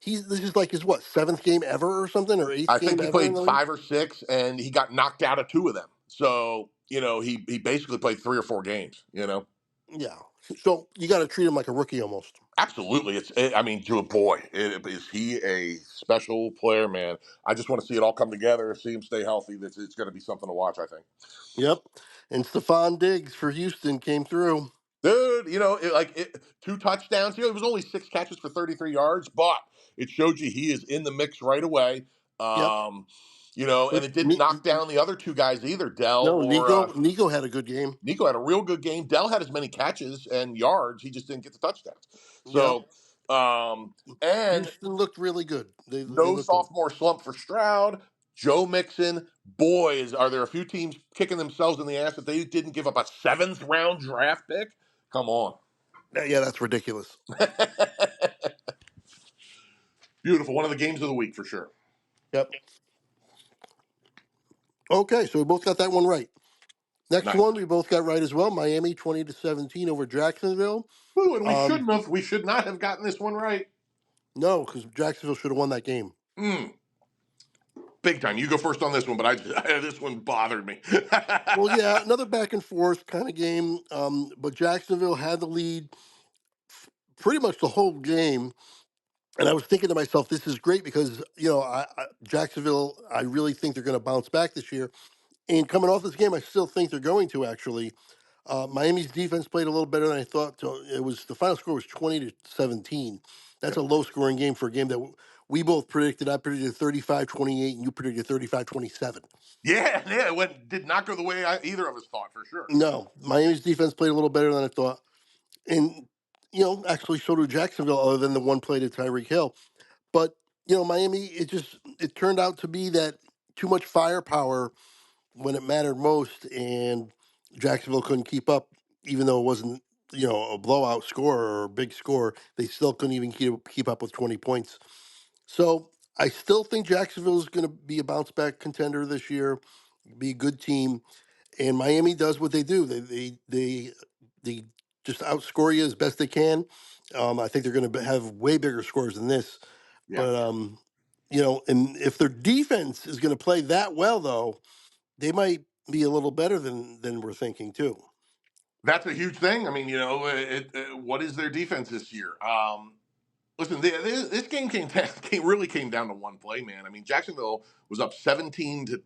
this is like his what, seventh game ever or something, or eighth I think game he ever in played the league. 5 or 6, and he got knocked out of 2 of them. So he basically played 3 or 4 games. Yeah. So you got to treat him like a rookie almost. Absolutely. I mean, to a boy, is he a special player, man? I just want to see it all come together, see him stay healthy. It's going to be something to watch, I think. Yep. And Stephon Diggs for Houston came through. Dude, 2 touchdowns. It was only 6 catches for 33 yards, but it showed you he is in the mix right away. Yep. Um, and But it didn't knock down the other 2 guys either, Dell no, or Nico had a good game. Nico had a real good game. Dell had as many catches and yards. He just didn't get the touchdowns. Yep. So, and Houston looked really good. They no looked good. sophomore slump for Stroud. Joe Mixon. Boys, are there a few teams kicking themselves in the ass that they didn't give up a 7th round draft pick? Come on. Yeah, that's ridiculous. Beautiful. One of the games of the week for sure. Yep. Okay, so we both got that one right. Next Nice. one we both got right as well. Miami 20-17 over Jacksonville. Ooh, and we Um, shouldn't have. We should not have gotten this one right. no, because Jacksonville should have won that game. Mm, big time. You go first on this one, but this one bothered me. Well, yeah, another back and forth kind of game. But Jacksonville had the lead pretty much the whole game. And I was thinking to myself, this is great because Jacksonville. I really think they're going to bounce back this year. And coming off this game, I still think they're going to actually. Miami's defense played a little better than I thought. So it was the final score was 20-17. That's a low scoring game for a game that we both predicted. I predicted 35-28, and you predicted 35-27. Yeah, did not go the way either of us thought for sure. No, Miami's defense played a little better than I thought, and actually so did Jacksonville, other than the one play to Tyreek Hill. But Miami, it turned out to be that too much firepower when it mattered most, and Jacksonville couldn't keep up, even though it wasn't a blowout score or a big score. They still couldn't even keep up with 20 points. So I still think Jacksonville is going to be a bounce back contender this year, be a good team, and Miami does what they do. They just outscore you as best they can. I think they're going to have way bigger scores than this, Yeah, but and if their defense is going to play that well, though, they might be a little better than we're thinking too. that's a huge thing. I mean, what is their defense this year? Listen, this game really came down to one play, man. I mean, Jacksonville was up 17-3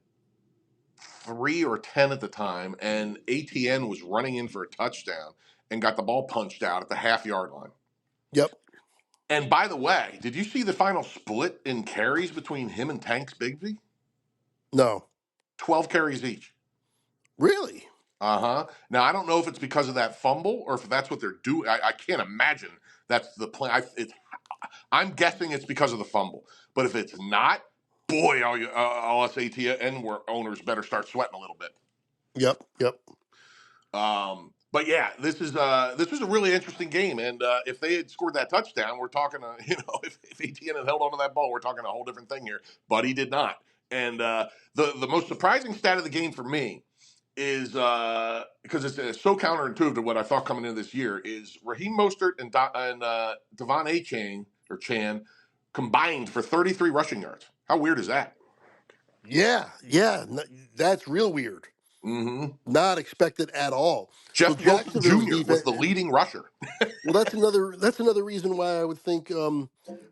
or 10 at the time, and ATN was running in for a touchdown and got the ball punched out at the half-yard line. Yep. And by the way, did you see the final split in carries between him and Tanks Bigsby? No. 12 carries each. Really? Uh-huh. Now I don't know if it's because of that fumble or if that's what they're doing. I can't imagine that's the plan. I'm guessing it's because of the fumble. But if it's not, boy, all us ATN owners better start sweating a little bit. Yep. Yep. But yeah, this was a really interesting game, and if they had scored that touchdown, we're talking, if ATN had held on to that ball, we're talking a whole different thing here. But he did not, and the most surprising stat of the game for me is because it's so counterintuitive to what I thought coming into this year is Raheem Mostert and Devon Chan combined for 33 rushing yards. How weird is that? Yeah. Yeah. That's real weird. Mm-hmm. Not expected at all. So Jeff Wilson Jacksonville's Jr. was defense. the leading rusher. Well, that's another reason why I would think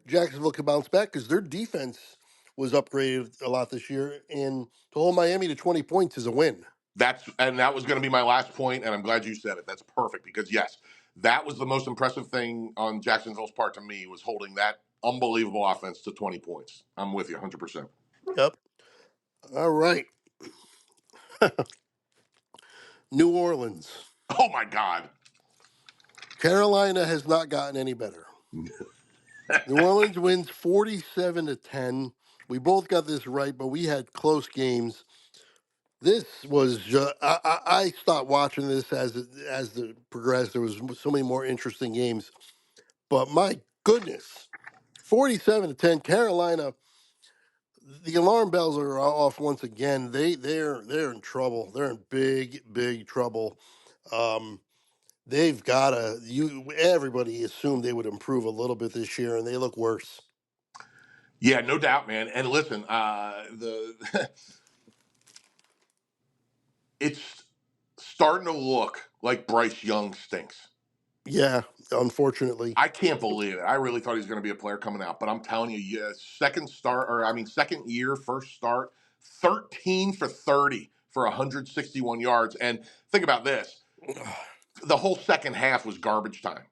Jacksonville could bounce back because their defense was upgraded a lot this year, and to hold Miami to 20 points is a win. That was going to be my last point, and I'm glad you said it. That's perfect because yes, that was the most impressive thing on Jacksonville's part to me was holding that unbelievable offense to 20 points. I'm with you 100%. Yep. All right. New Orleans. Oh my God. Carolina has not gotten any better. New Orleans wins 47-10. We both got this right, but we had close games. This was I stopped watching this as it progressed. There was so many more interesting games. But my goodness, 47-10, Carolina. The alarm bells are off once again. They're in trouble. They're in big trouble. Um, they've got to. Everybody assumed they would improve a little bit this year, and they look worse. Yeah, no doubt, man. And listen, the it's starting to look like Bryce Young stinks. Yeah, unfortunately. I can't believe it. I really thought he was going to be a player coming out, but I'm telling you, yeah, second year, first start, 13 for 30 for 161 yards. And think about this: the whole second half was garbage time.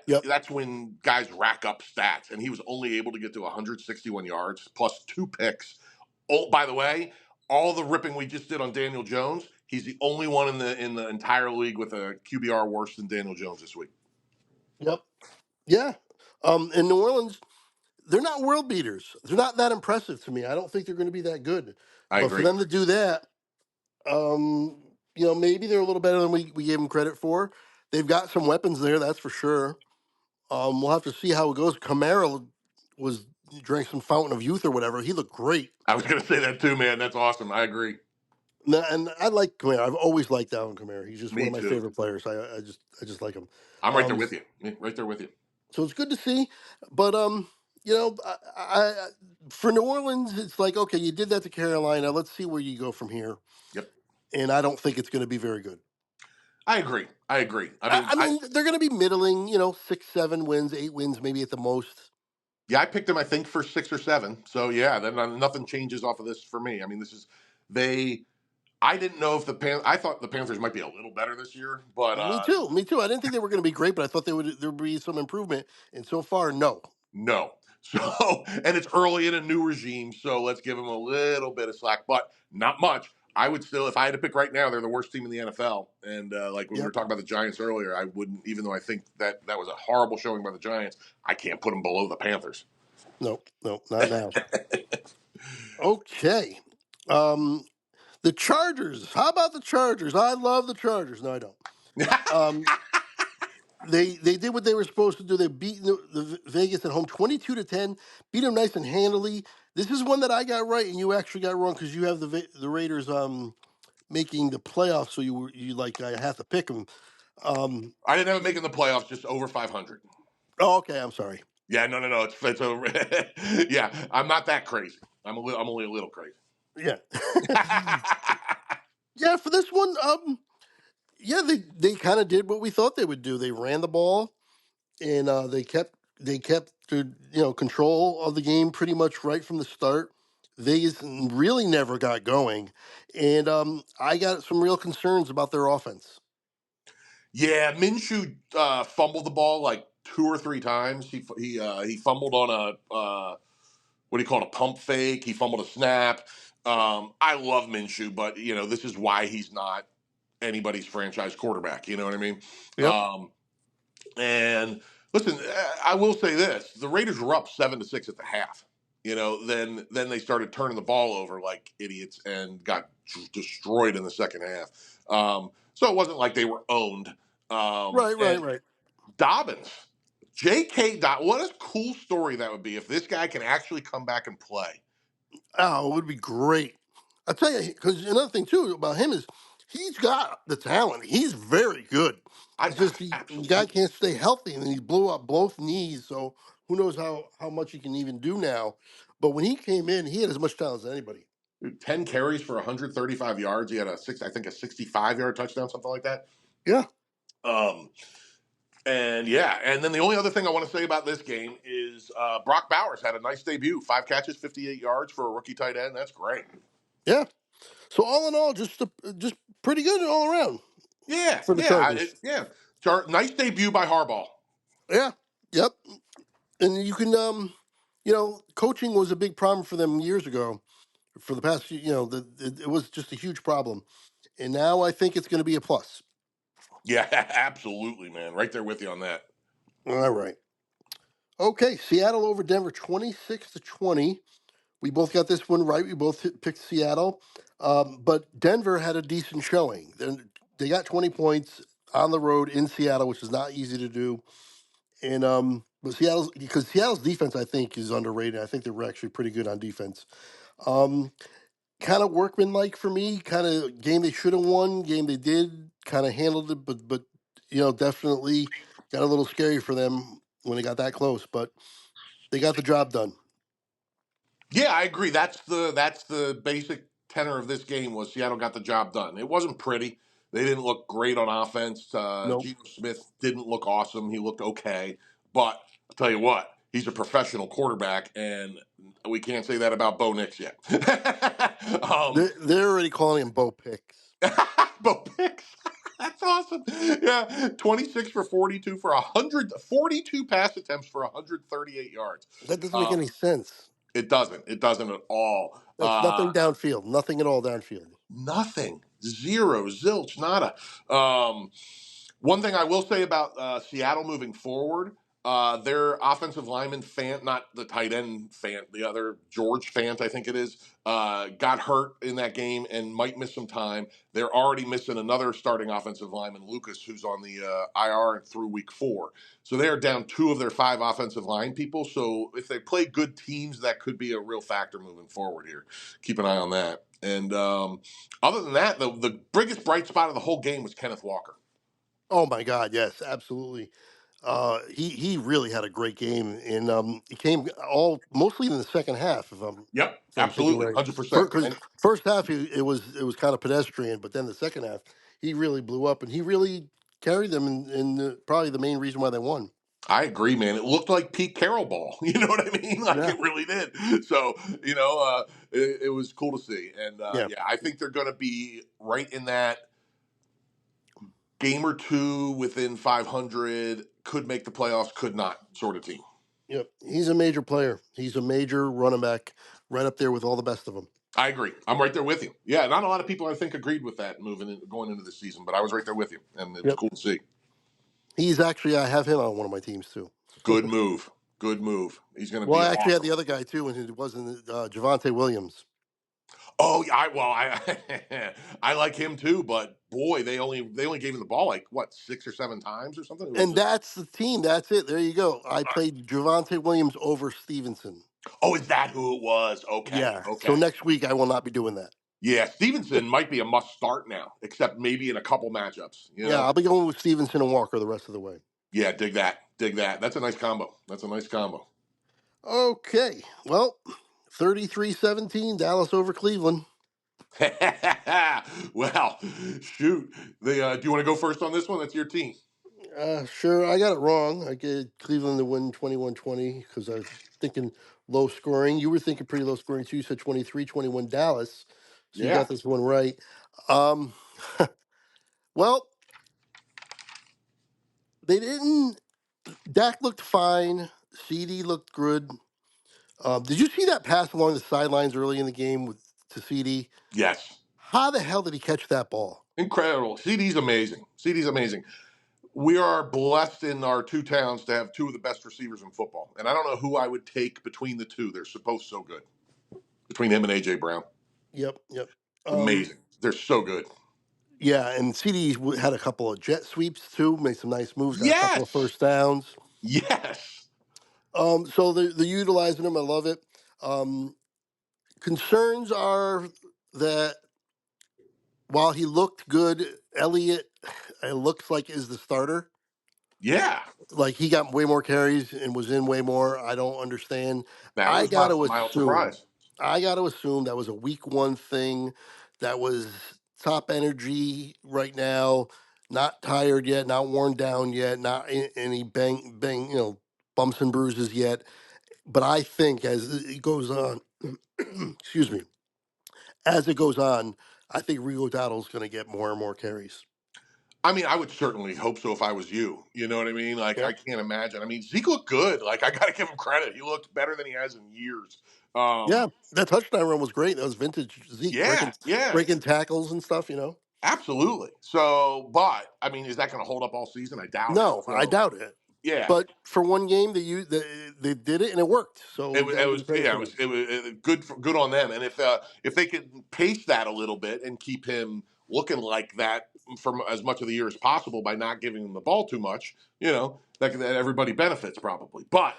Yep, That's when guys rack up stats, and he was only able to get to 161 yards plus 2 picks. Oh, by the way, all the ripping we just did on Daniel Jones, he's the only one in the entire league with a QBR worse than Daniel Jones this week. yep, yeah. In New Orleans, they're not world beaters. They're not that impressive to me. I don't think they're going to be that good. I But for agree. them to do that, maybe they're a little better than we gave them credit for. They've got some weapons there, that's for sure. We'll have to see how it goes. Camara was drank some fountain of youth or whatever. He looked great, I was going to say that too, man. That's awesome. I agree. and I like Camara. I've always liked Alvin Kamara. He's just one Me of my too. favorite players. I just like him. I'm right there Um, with you. Right there with you. so it's good to see, but for New Orleans, it's like okay, you did that to Carolina. Let's see where you go from here. Yep. And I don't think it's going to be very good. I agree. I agree. I I, mean, I mean, they're going to be middling. 6, 7 wins, 8 wins, maybe at the most. yeah, I picked him. I think for 6 or 7. So yeah, then nothing changes off of this for me. I mean, this is they. I didn't know if I thought the Panthers might be a little better this year, but Me too. Me too. I didn't think they were going to be great, but I thought there would be some improvement. And so far, no. no. So and it's early in a new regime, so let's give them a little bit of slack, but not much. I would still, if I had to pick right now, they're the worst team in the NFL. And like when we were Yep. talking about the Giants earlier, I wouldn't, even though I think that was a horrible showing by the Giants, I can't put them below the Panthers. No, no, not now. Okay. Um, the Chargers. How about the Chargers? I love the Chargers. No, I don't. Um, they did what they were supposed to do. They beat the Vegas at home 22-10. Beat them nice and handily. This is one that I got right and you actually got wrong because you have the Raiders making the playoffs. So you like I have to pick them. I didn't have it making the playoffs, just over 500. Oh, okay. I'm sorry. Yeah, no. It's a yeah. I'm not that crazy. I'm only a little crazy. Yeah. Yeah, for this one, yeah, they kind of did what we thought they would do. They ran the ball and they kept the control of the game pretty much right from the start. Vegas really never got going, and I got some real concerns about their offense. Yeah, Minshew fumbled the ball like 2 or 3 times. He fumbled on a what he called a pump fake. He fumbled a snap. I love Minshew, but this is why he's not anybody's franchise quarterback. You know what I mean? Yep. Um, and listen, I will say this: the Raiders were up 7-6 at the half. Then they started turning the ball over like idiots and got destroyed in the second half. So it wasn't like they were owned. Right, right, And right. Dobbins, J.K. What a cool story that would be if this guy can actually come back and play. Oh, it would be great. I tell you, because another thing too about him is he's got the talent. He's very good. It's just the guy Absolutely can't stay healthy, and he blew up both knees. So who knows how much he can even do now? But when he came in, he had as much talent as anybody. 10 carries for 135 yards. He had I think a 65-yard touchdown, something like that. Yeah, Um, And yeah, and then the only other thing I want to say about this game is Brock Bowers had a nice debut. 5 catches, 58 yards for a rookie tight end. That's great. yeah. So all in all, just pretty good all around Yeah, for the yeah, Chargers. yeah. Nice debut by Harbaugh. Yeah, yep. And you can coaching was a big problem for them years ago. For the past few, it was just a huge problem, and now I think it's going to be a plus. Yeah, absolutely, man. Right there with you on that. All right. Okay, Seattle over Denver, 26-20. We both got this one right. We both picked Seattle, but Denver had a decent showing. Then they got 20 points on the road in Seattle, which is not easy to do. And but Seattle's defense, I think, is underrated. I think they were actually pretty good on defense. Um, Kind of workmanlike for me. Kind of game they should have won. Game they did. Kind of handled it, but definitely got a little scary for them when they got that close. But they got the job done. Yeah, I agree. That's the basic tenor of this game was Seattle got the job done. It wasn't pretty. They didn't look great on offense. Nope. Geno Smith didn't look awesome. He looked okay, but I'll tell you what, he's a professional quarterback, and we can't say that about Bo Nix yet. um, They're already calling him Bo Picks. Bo Nix. That's awesome. Yeah, 26 for 42 for 142 pass attempts for 138 yards. That doesn't make Um, any sense. it doesn't. It doesn't at all. That's nothing downfield. Nothing at all downfield. Nothing. Zero. Zilch. Nada. Um, One thing I will say about Seattle moving forward, their offensive lineman Fant, not the tight end Fant, the other George Fant, I think it is, got hurt in that game and might miss some time. They're already missing another starting offensive lineman, Lucas, who's on the IR through week 4. So they are down 2 of their 5 offensive line people. So if they play good teams, that could be a real factor moving forward here. Keep an eye on that. And other than that, the biggest bright spot of the whole game was Kenneth Walker. Oh my God, yes, absolutely. He really had a great game, and he came all mostly in the second half, Yep, if I'm thinking absolutely, right. 100%. Because And first half it was kind of pedestrian, but then the second half he really blew up, and he really carried them, and probably the main reason why they won. I agree, man. It looked like Pete Carroll ball. You know what I mean? Like Yeah, it really did. So it was cool to see. And yeah, yeah, I think they're going to be right in that game or two within 500. Could make the playoffs, could not, sort of team. yep. He's a major player. He's a major running back, right up there with all the best of them. I agree. I'm right there with you. Yeah, not a lot of people I think agreed with that going into the season, but I was right there with you, and it was Yep. cool to see. He's actually I have him on one of my teams too. Good move. Good move. He's going to Well, be I actually had awesome. the other guy too, and it wasn't Javante Williams. Oh, yeah, I I like him too, but boy, they only gave him the ball like what 6 or 7 times or something. It was And just that's the team. That's it. There you go. I played Javante Williams over Stevenson. oh, is that who it was? Okay, Yeah. So okay, next week I will not be doing that. yeah. Stevenson might be a must start now, except maybe in a couple matchups. Yeah, I'll be going with Stevenson and Walker the rest of the way. Yeah, dig that, dig that. That's a nice combo. That's a nice combo. Okay. Well, 33-17, Dallas over Cleveland. Well, shoot. Do you want to go first on this one? That's your team. Sure, I got it wrong. I get Cleveland to win 21-20 because I was thinking low scoring. You were thinking pretty low scoring too. You said 23-21 Dallas. So you Yeah, got this one right. Um, well, they didn't. Dak looked fine. CD looked good. Did you see that pass along the sidelines early in the game to CD? Yes. How the hell did he catch that ball? Incredible. CD's amazing. CD's amazing. We are blessed in our two towns to have two of the best receivers in football. And I don't know who I would take between the two. They're supposed so good. Between him and AJ Brown. Yep, yep. Um, Amazing. They're so good. yeah, and CD had a couple of jet sweeps too, made some nice moves, got a couple of Yes. first downs. Yes. So they're utilizing him. I love it. Um, Concerns are that while he looked good, Elliott, it looks like is the starter. Yeah. Like he got way more carries and was in way more. I don't understand. That I was got my to mild assume. surprise. I got to assume that was a week one thing. That was top energy right now. Not tired yet. Not worn down yet. Not any bang. Bumps and bruises yet. But I think as it goes on, excuse me, as it goes on, I think Rigo Dowdle's going to get more and more carries. I mean, I would certainly hope so if I was you. You know what I mean? Like, I Yep. can't imagine. I mean, Zeke looked good. Like, I got to give him credit. He looked better than he has in years. Yeah, Um, that touchdown run was great. That was vintage Zeke yeah, yeah, breaking tackles and stuff. absolutely. So, but I mean, is that going to hold up all season? I doubt it. No, I So, doubt it. yeah, But for one game, they did it and it worked. So you got to it give was them credit yeah, for that. it was good good on them. And if they could pace that a little bit and keep him looking like that for as much of the year as possible by not giving him the ball too much, that everybody benefits probably. But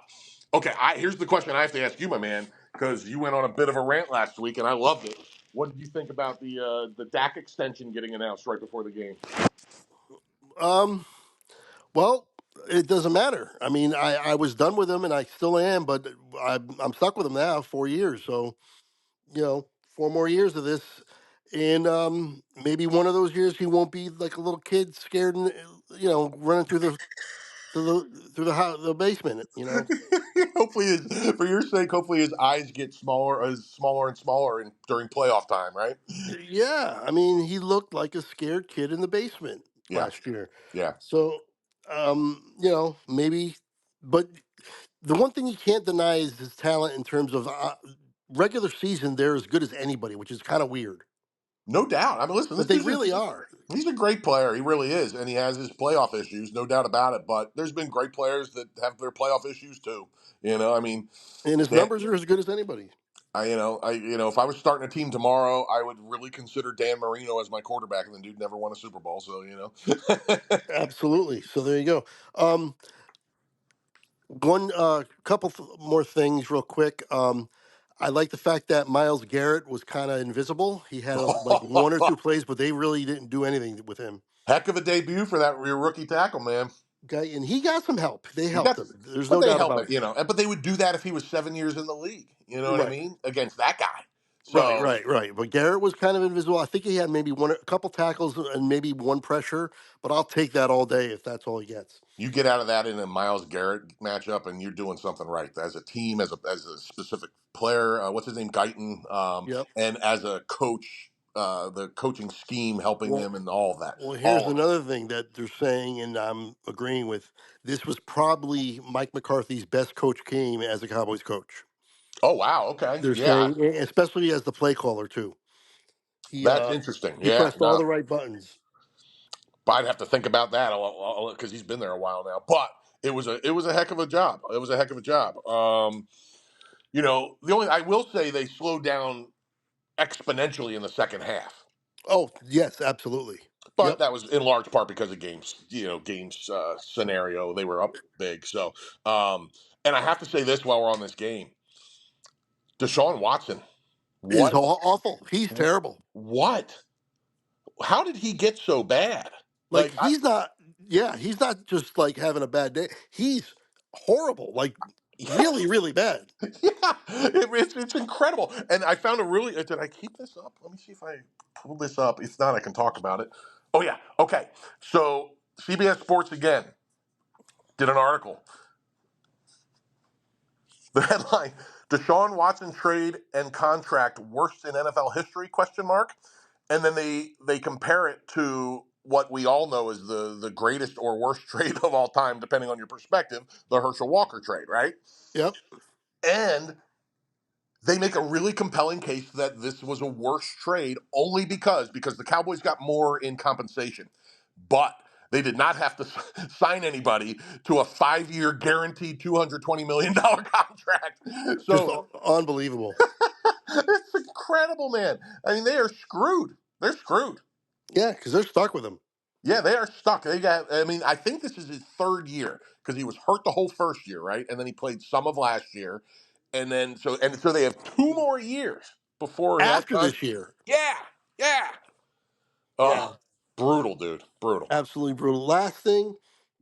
okay, here's the question I have to ask you, my man, because you went on a bit of a rant last week and I loved it. What did you think about the Dak extension getting announced right before the game? Um, well, it doesn't matter. I mean, I was done with him and I still am, but I'm stuck with him now, 4 years. So 4 more years of this, and maybe one of those years he won't be like a little kid scared and running through the basement. Hopefully, for your sake, hopefully his eyes get smaller and smaller during playoff time, right? Yeah, I mean, he looked like a scared kid in the basement Yeah, last year. yeah. So, maybe, but the one thing you can't deny is his talent in terms of regular season. They're as good as anybody, which is kind of weird, No doubt. I mean, listen, but this they dude's really are. he's a great player. He really is, and he has his playoff issues, no doubt about it. But there's been great players that have their playoff issues too. I mean, And his Dan, numbers are as good as anybody. if I was starting a team tomorrow, I would really consider Dan Marino as my quarterback, and the dude never won a Super Bowl, so Absolutely. So there you go. Um, One couple more things, real quick. I like the fact that Miles Garrett was kind of invisible. He had like one or two plays, but they really didn't do anything with him. Heck of a debut for that rookie tackle, man. Okay, and he got some help. They He helped got, him. There's but no they doubt help about it, it. But they would do that if he was 7 years in the league. You know what I Right, mean? Against that guy. right, So right, right. But Garrett was kind of invisible. I think he had maybe a couple tackles and maybe one pressure. But I'll take that all day if that's all he gets. you get out of that in a Miles Garrett matchup, and you're doing something right as a team, as a specific player. What's his name, Guyton, Yep. and as a coach, the coaching scheme helping Well, him, and all of that, well, here's all of it. another thing that they're saying, and I'm agreeing with. This was probably Mike McCarthy's best coach game as a Cowboys coach. Oh wow, okay, They're yeah, saying, especially as the play caller too. He that's uh interesting. he Yeah, pressed all no, the right buttons. but I'd have to think about that because he's been there a while now. But it was a heck of a job. It was a heck of a job. The only I will say they slowed down exponentially in the second half, Oh yes, absolutely. but Yep. that was in large part because of games scenario. They were up big, so and I have to say this while we're on this game, Deshaun Watson, Is what, awful. He's terrible. what, how did he get so bad? Like Like I, he's not. Yeah, he's not just like having a bad day. He's horrible. Like really, really bad. yeah, it's incredible. And I found a really. Did I keep this up? Let me see if I pull this up. If not, I can talk about it. Oh yeah. Okay. So CBS Sports again did an article. The headline: Deshaun Watson trade and contract worst in NFL history? Question mark. And then they compare it to what we all know is the greatest or worst trade of all time, depending on your perspective, the Herschel Walker trade, right? Yep. And they make a really compelling case that this was a worse trade only because the Cowboys got more in compensation, but they did not have to sign anybody to a 5-year guaranteed $220 million contract. Just So unbelievable. it's incredible, man. I mean, they are screwed. They're screwed. Yeah, because they're stuck with him. Yeah, they are stuck. They got. I mean, I think this is his third year because he was hurt the whole first year, right? And then he played some of last year, and then so they have 2 more years before that After con. this year. Yeah, yeah. Yeah, Oh, brutal, dude. Brutal. absolutely brutal. Last thing,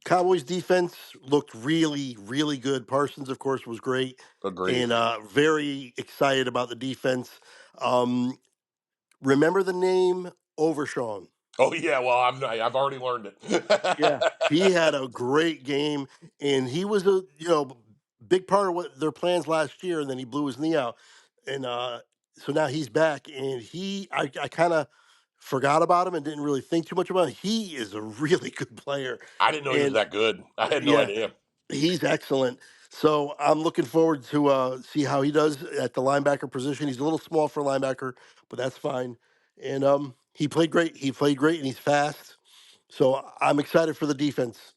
Cowboys defense looked really, really good. Parsons, of course, was great, Agreed. and very excited about the defense. Um, remember the name Overshawn? Oh yeah. Well, I've already learned Yeah, it. he had a great game, and he was a big part of what their plans last year. And then he blew his knee out, and so now he's back. And I kind of forgot about him and didn't really think too much about him. He is a really good player, I didn't know he was and that good. I had no yeah, idea. he's excellent. So I'm looking forward to see how he does at the linebacker position. He's a little small for a linebacker, but that's fine. And he played great. He played great, and he's fast. So I'm excited for the defense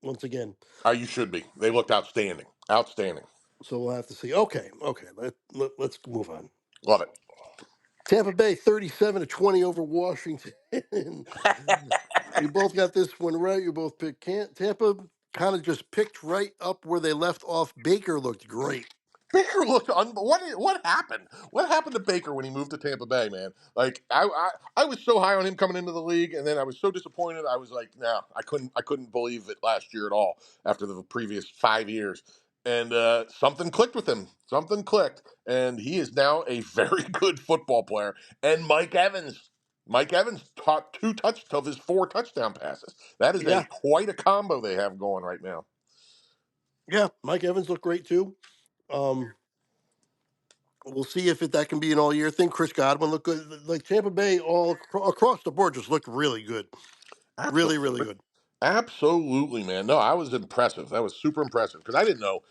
once again. You should be. They looked outstanding. Outstanding. So we'll have to see. Okay, okay. Let's move on. Love it. Tampa Bay 37-20 over Washington. We both got this one right. You both picked Tampa. Kind of just picked right up where they left off. Baker looked great. Baker looked what happened? What happened to Baker when he moved to Tampa Bay, man? Like I was so high on him coming into the league, and then I was so disappointed. I was like, no, I couldn't believe it last year at all after the previous 5 years. And something clicked with him. Something clicked, and he is now a very good football player. And Mike Evans caught 2 of his 4 touchdown passes. That is a Yeah, quite a combo they have going right now. yeah. Mike Evans looked great too. Um, we'll see if that can be an all year thing. Chris Godwin looked good. Like Tampa Bay, across the board, just looked really good. Really, really Absolutely. good. Absolutely, man. No, I was impressive. That was super impressive because I didn't know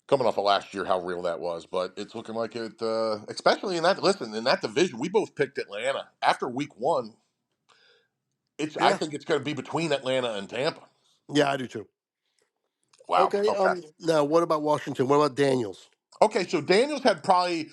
coming off of last year how real that was, but it's looking like it. Especially in that in that division, we both picked Atlanta after week one. I Yeah, think it's going to be between Atlanta and Tampa. yeah. I do too. Wow. Okay. Okay. Now what about Washington? What about Daniels? Okay. So Daniels had probably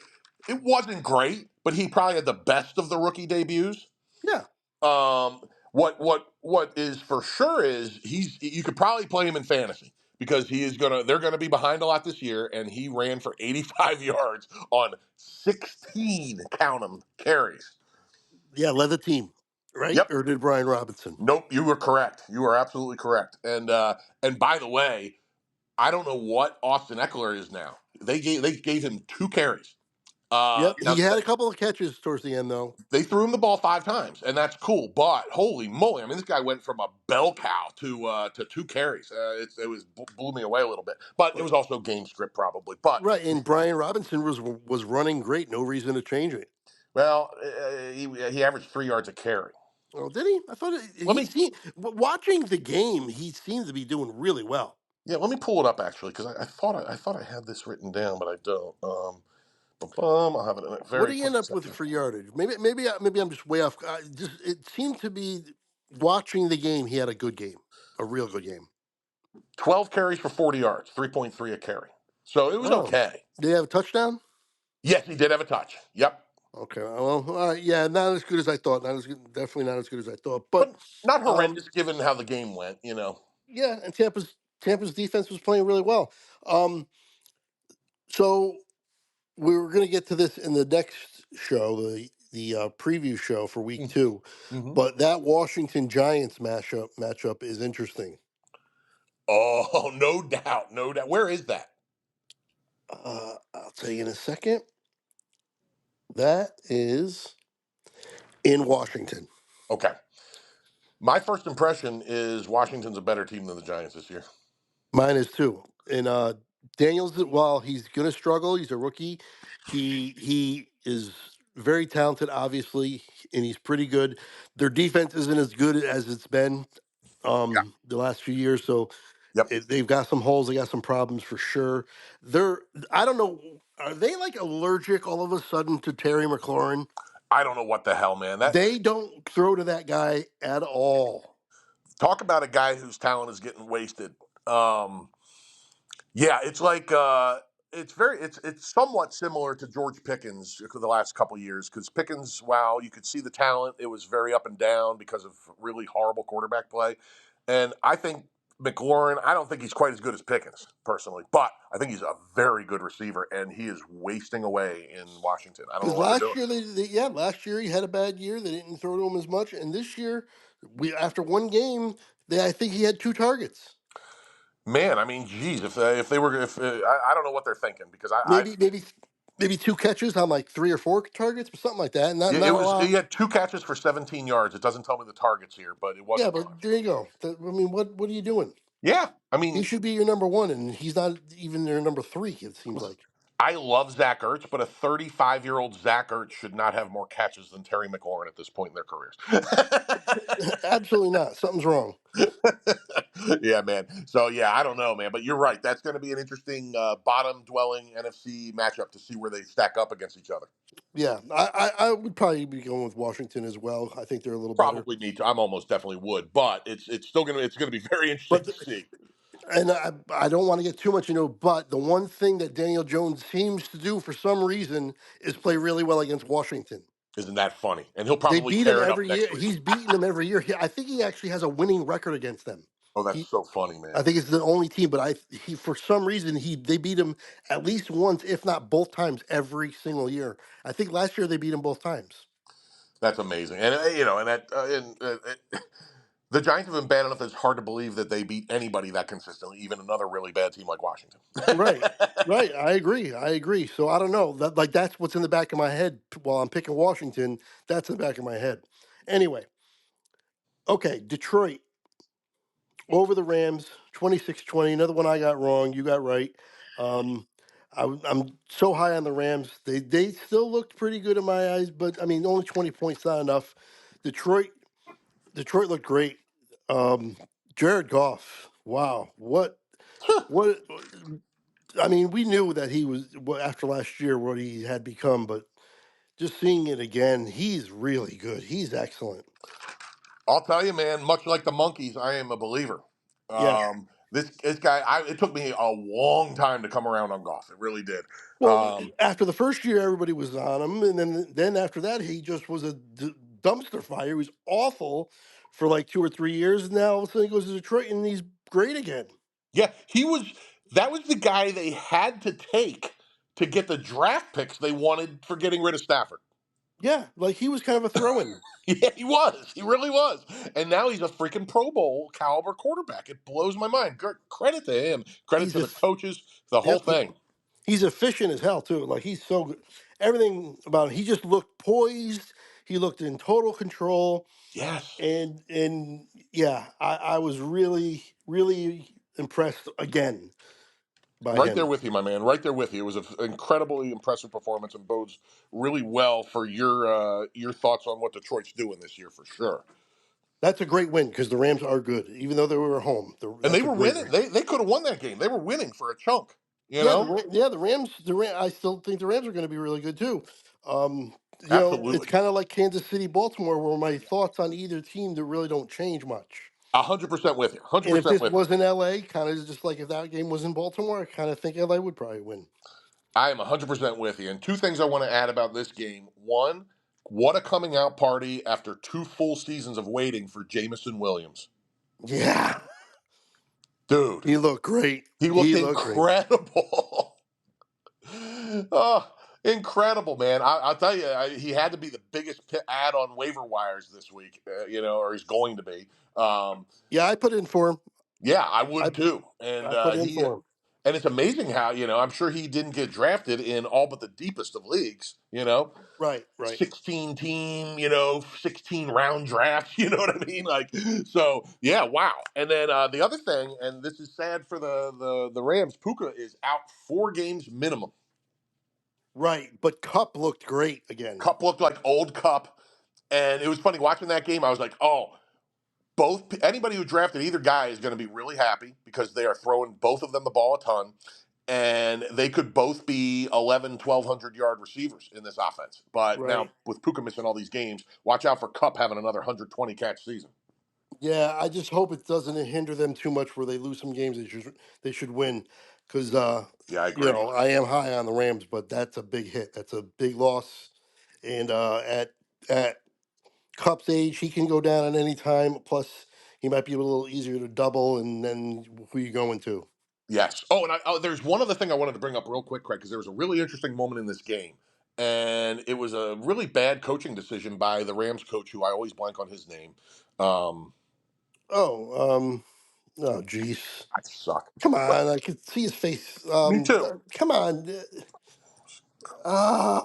it wasn't great, but he probably had the best of the rookie debuts. Yeah. Um, what is for sure is you could probably play him in fantasy because they're gonna be behind a lot this year, and he ran for 85 yards on 16 count 'em carries. Yeah, led the team, right? Yep. Or did Brian Robinson? Nope. You were correct. You are absolutely correct. And by the way, I don't know what Austin Eckler is now. They gave him 2 carries. Yep, Now he had a couple of catches towards the end, though. they threw him the ball 5 times, and that's cool. But holy moly! I mean, this guy went from a bell cow to 2 carries. It blew me away a little bit, but it was also game script probably. But Right, and Brian Robinson was running great. No reason to change it. well, he averaged 3 yards a carry. Oh, did he? I thought Let he me seemed watching the game. He seemed to be doing really well. let me pull it up actually because I thought I had this written down, but I don't. I'll have it in a What very did he end quick up with second. for yardage? Maybe I'm just way off. Just it seemed to be watching the game. He had a good game, a real good game. 12 carries for 40 yards, 3.3 a carry. So it was Oh, okay. did he have a touchdown? Yes, he did have a touch. Yep, Okay, well, all right, yeah, not as good as I thought. Not as good, definitely not as good as I thought. But but not um, horrendous given how the game went. yeah, and Tampa's defense was playing really well. Um, so we were going to get to this in the next show, the preview show for week two. Mm-hmm. But that Washington Giants matchup is interesting. Oh, no doubt, no doubt. Where is that? I'll tell you in a second. That is in Washington. Okay. My first impression is Washington's a better team than the Giants this year. Mine is too. And Daniels, while he's going to struggle, he's a rookie. He is very talented, obviously, and he's pretty good. Their defense isn't as good as it's been Yeah. the last few years, so Yep. they've got some holes. They got some problems for sure. They're I don't know. Are they like allergic all of a sudden to Terry McLaurin? I don't know what the hell, man. That They don't throw to that guy at all. talk about a guy whose talent is getting wasted. Um, Yeah, it's like it's somewhat similar to George Pickens for the last couple years because Pickens, while you could see the talent, it was very up and down because of really horrible quarterback play. And I think McLaurin, I don't think he's quite as good as Pickens personally, but I think he's a very good receiver, and he is wasting away in Washington. I don't know Because what they're last doing. year yeah, last year he had a bad year. They didn't throw to him as much, and this year, we after one game, I think he had 2 targets. Man, I mean, geez, if they were if I don't know what they're thinking because I Maybe maybe 2 catches on like 3 or 4 targets, or something like that. Not yeah, not a he lot. had 2 catches for 17 yards. It doesn't tell me the targets here, but it Yeah, wasn't but much. there you go. I mean, what are you doing? Yeah, I He mean, should be your number one, and he's not even their number three. It seems like. I love Zach Ertz, but a 35-year-old Zach Ertz should not have more catches than Terry McLaurin at this point in their careers. Absolutely not. Something's wrong. Yeah, man. So yeah, I don't know, man, but you're right. That's going to be an interesting bottom-dwelling NFC matchup to see where they stack up against each other. Yeah, I would probably be going with Washington as well. I think they're a little better. Probably me too. I'm almost definitely would, but it's still gonna be very interesting But to see. and I don't want to get too much, but the one thing that Daniel Jones seems to do for some reason is play really well against Washington. Isn't that funny? And he'll They probably beat him tear it up every year. next week. He's beaten them every year. I think he actually has a winning record against them. Oh, that's He, so funny, man. I think it's the only team, but he for some reason they beat him at least once, if not both times, every single year. I think last year they beat him both times. That's amazing. And and the Giants have been bad enough that it's hard to believe that they beat anybody that consistently, even another really bad team like Washington. Right, right. I agree. I agree. So I don't know. That's what's in the back of my head while I'm picking Washington. That's in the back of my head. Anyway, okay, Detroit over the Rams, 26-20. Another one I got wrong. You got right. Um, I'm so high on the Rams. They still looked pretty good in my eyes, but I mean, only 20 points not enough. Detroit Detroit looked great. Um, Jared Goff. Wow, what? I mean, we knew that he was after last year what he had become, but just seeing it again, he's really good. He's excellent. I'll tell you, man. Much like the monkeys, I am a believer. Yeah. This guy, it took me a long time to come around on Goff. It really did. Well, after the first year, everybody was on him, and then after that, he just was a dumpster fire. He was awful for like 2 or 3 years, and now all of a sudden he goes to Detroit and he's great again. Yeah, he was. That was the guy they had to take to get the draft picks they wanted for getting rid of Stafford. Yeah, like he was kind of a throw-in. Yeah, he was. He really was. And now he's a freaking Pro Bowl caliber quarterback. It blows my mind. Credit to him. Credit He's to the just coaches. The whole yep. thing. He's efficient as hell too. Like he's so good. Everything about him. He just looked poised. He looked in total control, Yes. and yeah, I was really impressed again by Right there him. with you, my man. Right there with you. It was an incredibly impressive performance and bodes really well for your thoughts on what Detroit's doing this year for sure. That's a great win because the Rams are good, even though they were home. And they That's a were great winning. win. They could have won that game. They were winning for a chunk. You Yeah, know? The Rams. I still think the Rams are going to be really good too. It's Absolutely. kind of like Kansas City, Baltimore, where my thoughts on either team that really don't change much. 100% with you. And if 100% this with you. was in LA, kind of just like if that game was in Baltimore, I kind of think LA would probably win. I am 100% with you. And two things I want to add about this game. One, what a coming out party after 2 full seasons of waiting for Jamison Williams. Yeah, Dude, he looked great. he looked He looked great. incredible. Oh, incredible, man. I'll tell you, he had to be the biggest ad on waiver wires this week, or he's going to be. Um, Yeah, I put in for him. yeah, I I would too. And I put in he for him. and it's amazing how, I'm sure he didn't get drafted in all but the deepest of leagues, Right. 16 team, 16 round draft, you know what I mean? Like, so yeah, wow. And then the other thing, and this is sad for the Rams, Puka is out 4 games minimum. Right, but Cup looked great again. Cup looked like old Cup. And it was funny watching that game. I was like, oh, anybody who drafted either guy is going to be really happy because they are throwing both of them the ball a ton. and they could both be 11, 1,200 yard receivers in this offense. But now Right. with Puka missing all these games, watch out for Cup having another 120 catch season. Yeah, I just hope it doesn't hinder them too much where they lose some games they should win, because Yeah, I agree. I am high on the Rams, but that's a big hit. That's a big loss, and at Cup's age, he can go down at any time. Plus, he might be a little easier to double, and then who you going to? Yes. Oh, and there's one other thing I wanted to bring up real quick, Craig, because there was a really interesting moment in this game, and it was a really bad coaching decision by the Rams coach, who I always blank on his name. Um, Oh, oh, jeez. I suck. Come on, I could see his face. Me too. Come on. Uh,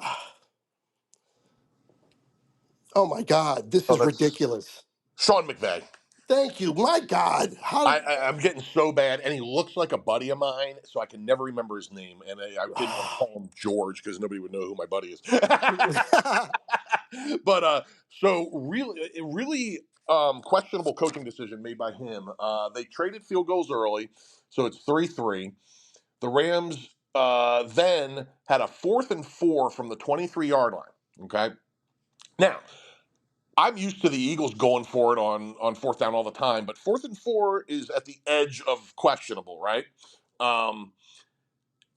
oh my God, this Oh, is that's ridiculous. Sean McVay. Thank you. My God, how did? I'm getting so bad, and he looks like a buddy of mine, so I can never remember his name, and I didn't want to call him George because nobody would know who my buddy is. But so really questionable coaching decision made by him. They traded field goals early, so it's 3-3. The Rams then had a 4th and 4 from the 23-yard line. Okay, now I'm used to the Eagles going for it on 4th down all the time, but 4th and 4 is at the edge of questionable, right? Um,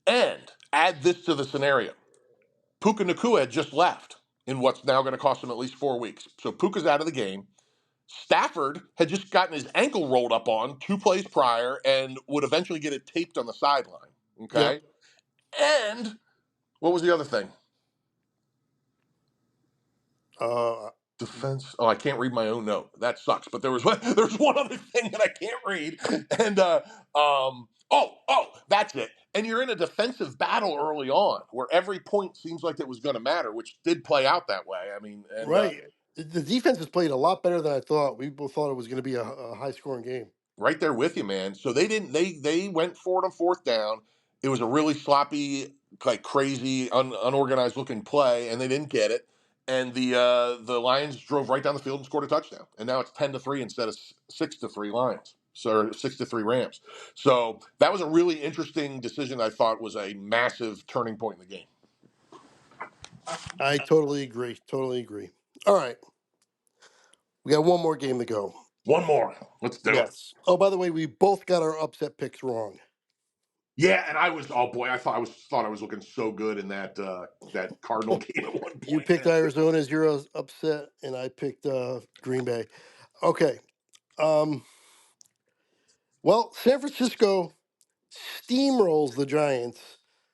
and add this to the scenario: Puka Nakua had just left in what's now going to cost him at least 4 weeks. So Puka's out of the game. Stafford had just gotten his ankle rolled up on 2 plays prior and would eventually get it taped on the sideline. Yep. Okay. And what was the other thing? Uh, Defense. Oh, I can't read my own note. That sucks. But there was there was one other thing that I can't read. And that's it. And you're in a defensive battle early on where every point seems like it was going to matter, which did play out that way. I mean, and right. The defense has played a lot better than I thought. We both thought it was going to be a high scoring game. right there with you, man. So they didn't. They went for it on 4th down. It was a really sloppy, like crazy, unorganized looking play, and they didn't get it. And the Lions drove right down the field and scored a touchdown. And now it's 10-3 instead of 6-3 Lions. So 6-3 Rams. So that was a really interesting decision. I thought was a massive turning point in the game. I totally agree. Totally agree. All right. We got one more game to go. One more. Let's do it. Yes. Oh, by the way, we both got our upset picks wrong. Yeah, and I was oh boy, I was looking so good in that Cardinal game at one You point, picked man. Arizona as your upset, and I picked Green Bay. Okay. Um, well, San Francisco steamrolls the Giants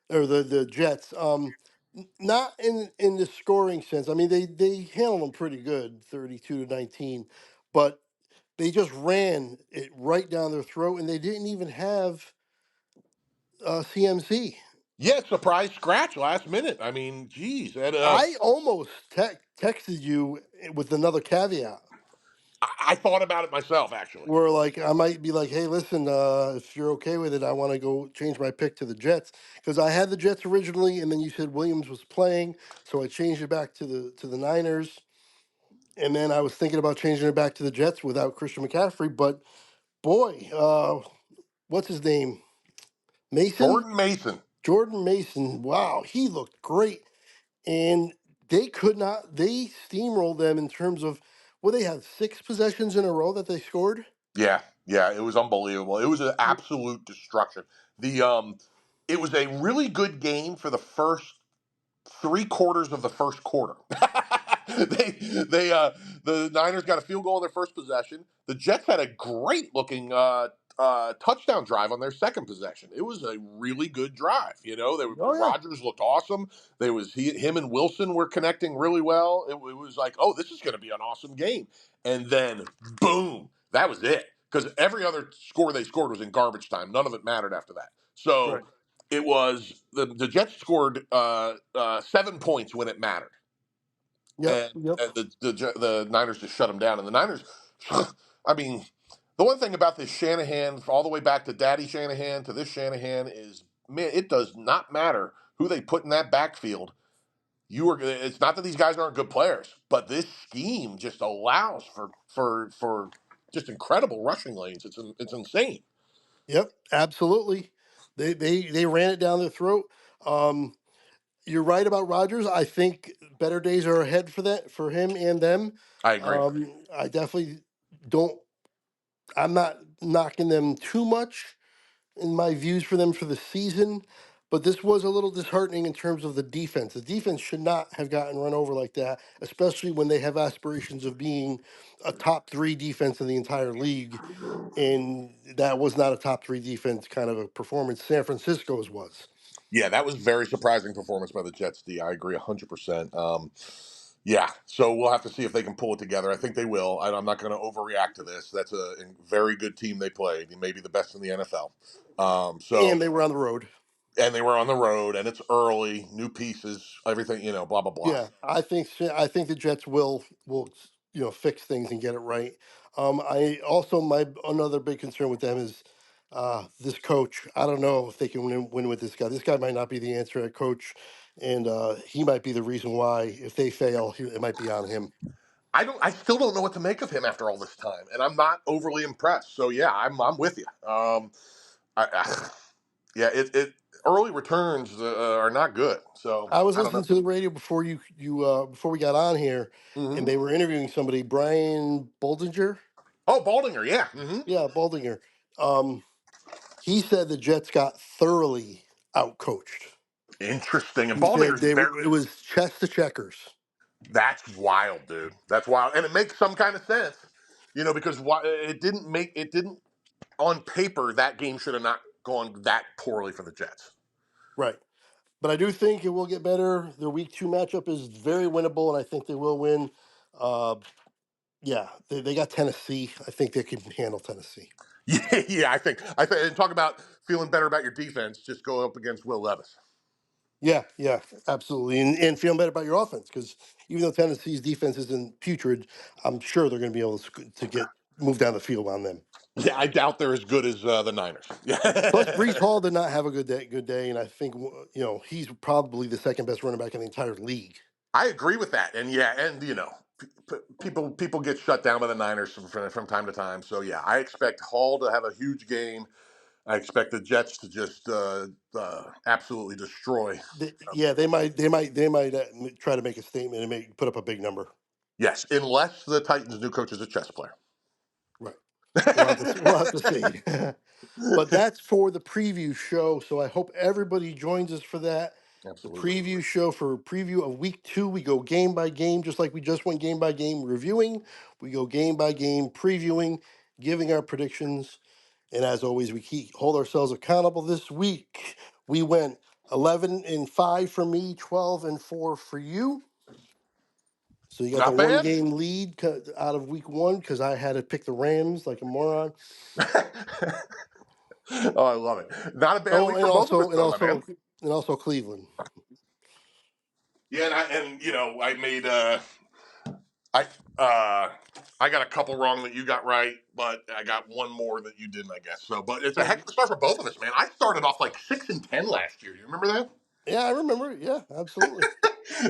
or the Jets. Not in the scoring sense. I mean, they handled them pretty good, 32-19, but they just ran it right down their throat, and they didn't even have CMC. Yeah, surprise scratch last minute. I mean, geez, and I almost texted you with another caveat. I thought about it myself actually. Where like I might be like, hey, listen, if you're okay with it, I want to go change my pick to the Jets because I had the Jets originally, and then you said Williams was playing, so I changed it back to the Niners, and then I was thinking about changing it back to the Jets without Christian McCaffrey, but boy, what's his name? Mason, Jordan Mason. Jordan Mason. Wow, he looked great, and they could not. They steamrolled them in terms of well, they had 6 possessions in a row that they scored. Yeah, yeah, it was unbelievable. It was an absolute destruction. It was a really good game for the first 3 quarters of the first quarter. The Niners got a field goal on their first possession. The Jets had a great looking touchdown drive on their second possession. It was a really good drive. You know, Oh yeah, Rodgers looked awesome. Him and Wilson were connecting really well. It was like, oh, this is going to be an awesome game. And then boom, that was it. Because every other score they scored was in garbage time. None of it mattered after that. So right. it was the Jets scored 7 points when it mattered, Yep, and yep, the Niners just shut them down. And the Niners, I mean, the one thing about this Shanahan, all the way back to Daddy Shanahan to this Shanahan, is man, it does not matter who they put in that backfield. It's not that these guys aren't good players, but this scheme just allows for just incredible rushing lanes. It's insane. yep. Absolutely. They ran it down their throat. Um, you're right about Rodgers. I think better days are ahead for that for him and them. I agree. I definitely don't. I'm not knocking them too much in my views for them for the season, but this was a little disheartening in terms of the defense. The defense should not have gotten run over like that, especially when they have aspirations of being a top three defense in the entire league. And that was not a top three defense kind of a performance. San Francisco's was. Yeah, that was very surprising performance by the Jets. D. I agree 100%. Yeah, so we'll have to see if they can pull it together. I think they will. I'm not going to overreact to this. That's a very good team they played, maybe the best in the NFL. And they were on the road. And they were on the road, and it's early, new pieces, everything, blah blah blah. Yeah, I think the Jets will fix things and get it right. I also my another big concern with them is this coach. I don't know if they can win with this guy. This guy might not be the answer at coach, and he might be the reason why if they fail, it might be on him. I still don't know what to make of him after all this time, and I'm not overly impressed. So yeah, I'm with you. Yeah, it early returns are not good. So I was I don't know. listening to the radio before before we got on here, and Hmm. they were interviewing somebody, Brian Boldinger. Oh, Baldinger, yeah. Hmm. Yeah, Boldinger. Um, he said the Jets got thoroughly outcoached. Interesting. And He said Baldinger's very. it was chess to checkers. That's wild, dude. That's wild, and it makes some kind of sense, because it didn't on paper that game should have not gone that poorly for the Jets. Right. But I do think it will get better. Their week two matchup is very winnable, and I think they will win. Uh, yeah, they got Tennessee. I think they can handle Tennessee. Yeah, yeah. I think. And talk about feeling better about your defense. Just go up against Will Levis. Yeah, yeah, absolutely. And feeling better about your offense because even though Tennessee's defense isn't putrid, I'm sure they're going to be able to get move down the field on them. Yeah, I doubt they're as good as the Niners. Plus, Brees Yeah. Hall did not have a good day, and I think he's probably the second best running back in the entire league. I agree with that, and yeah, and people get shut down by the Niners from time to time. So yeah, I expect Hall to have a huge game. I expect the Jets to just absolutely destroy. Yeah, they might try to make a statement and put up a big number. Yes, unless the Titans' new coach is a chess player. Right. We'll have to see. But that's for the preview show. So I hope everybody joins us for that. The Absolutely. preview show for preview of week two. We go game by game, just like we just went game by game reviewing. We go game by game previewing, giving our predictions. And as always, we hold ourselves accountable. This week, we went 11-5 for me, 12-4 for you. So you got the Not one bad. game lead out of week one because I had to pick the Rams like a moron. Oh, I love it. Not a bad Oh, week for both of us, though, my man. and also Cleveland. Yeah, I made I uh I got a couple wrong that you got right, but I got one more that you didn't, I guess. So, but it's a Yeah, heck of a start for both of us, man. I started off like 6-10 last year. You remember that? yeah, I remember. Yeah, absolutely.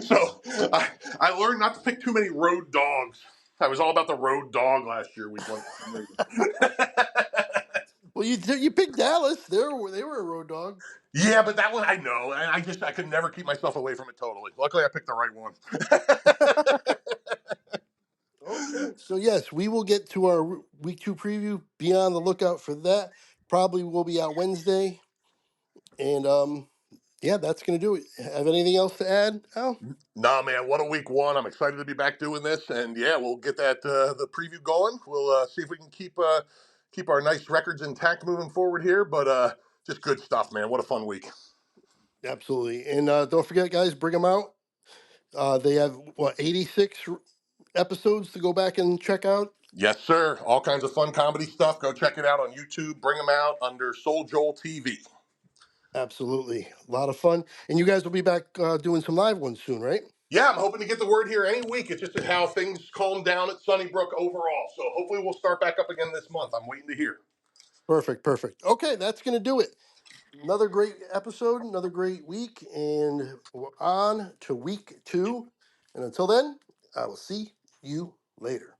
So I learned not to pick too many road dogs. I was all about the road dog last year, week one, for some reason. Well, you picked Dallas. They were a road dog. Yeah, but that one I know, and I could never keep myself away from it totally. Luckily, I picked the right one. Okay, so yes, we will get to our week two preview. Be on the lookout for that. Probably will be out Wednesday, and yeah, that's gonna do it. Have anything else to add, Al? Nah, man, what a week one! I'm excited to be back doing this, and yeah, we'll get that the preview going. We'll see if we can keep our nice records intact moving forward here. But just good stuff, man. What a fun week! Absolutely, and don't forget, guys, bring them out. They have 86 episodes to go back and check out. Yes, sir. All kinds of fun comedy stuff. Go check it out on YouTube. Bring them out under Soul Joel TV. Absolutely, a lot of fun, and you guys will be back doing some live ones soon, right? Yeah, I'm hoping to get the word here any week. It's just how things calm down at Sunnybrook overall. So hopefully we'll start back up again this month. I'm waiting to hear. Perfect, perfect. Okay, that's gonna do it. Another great episode, another great week, and we're on to week two. And until then, I will see you later.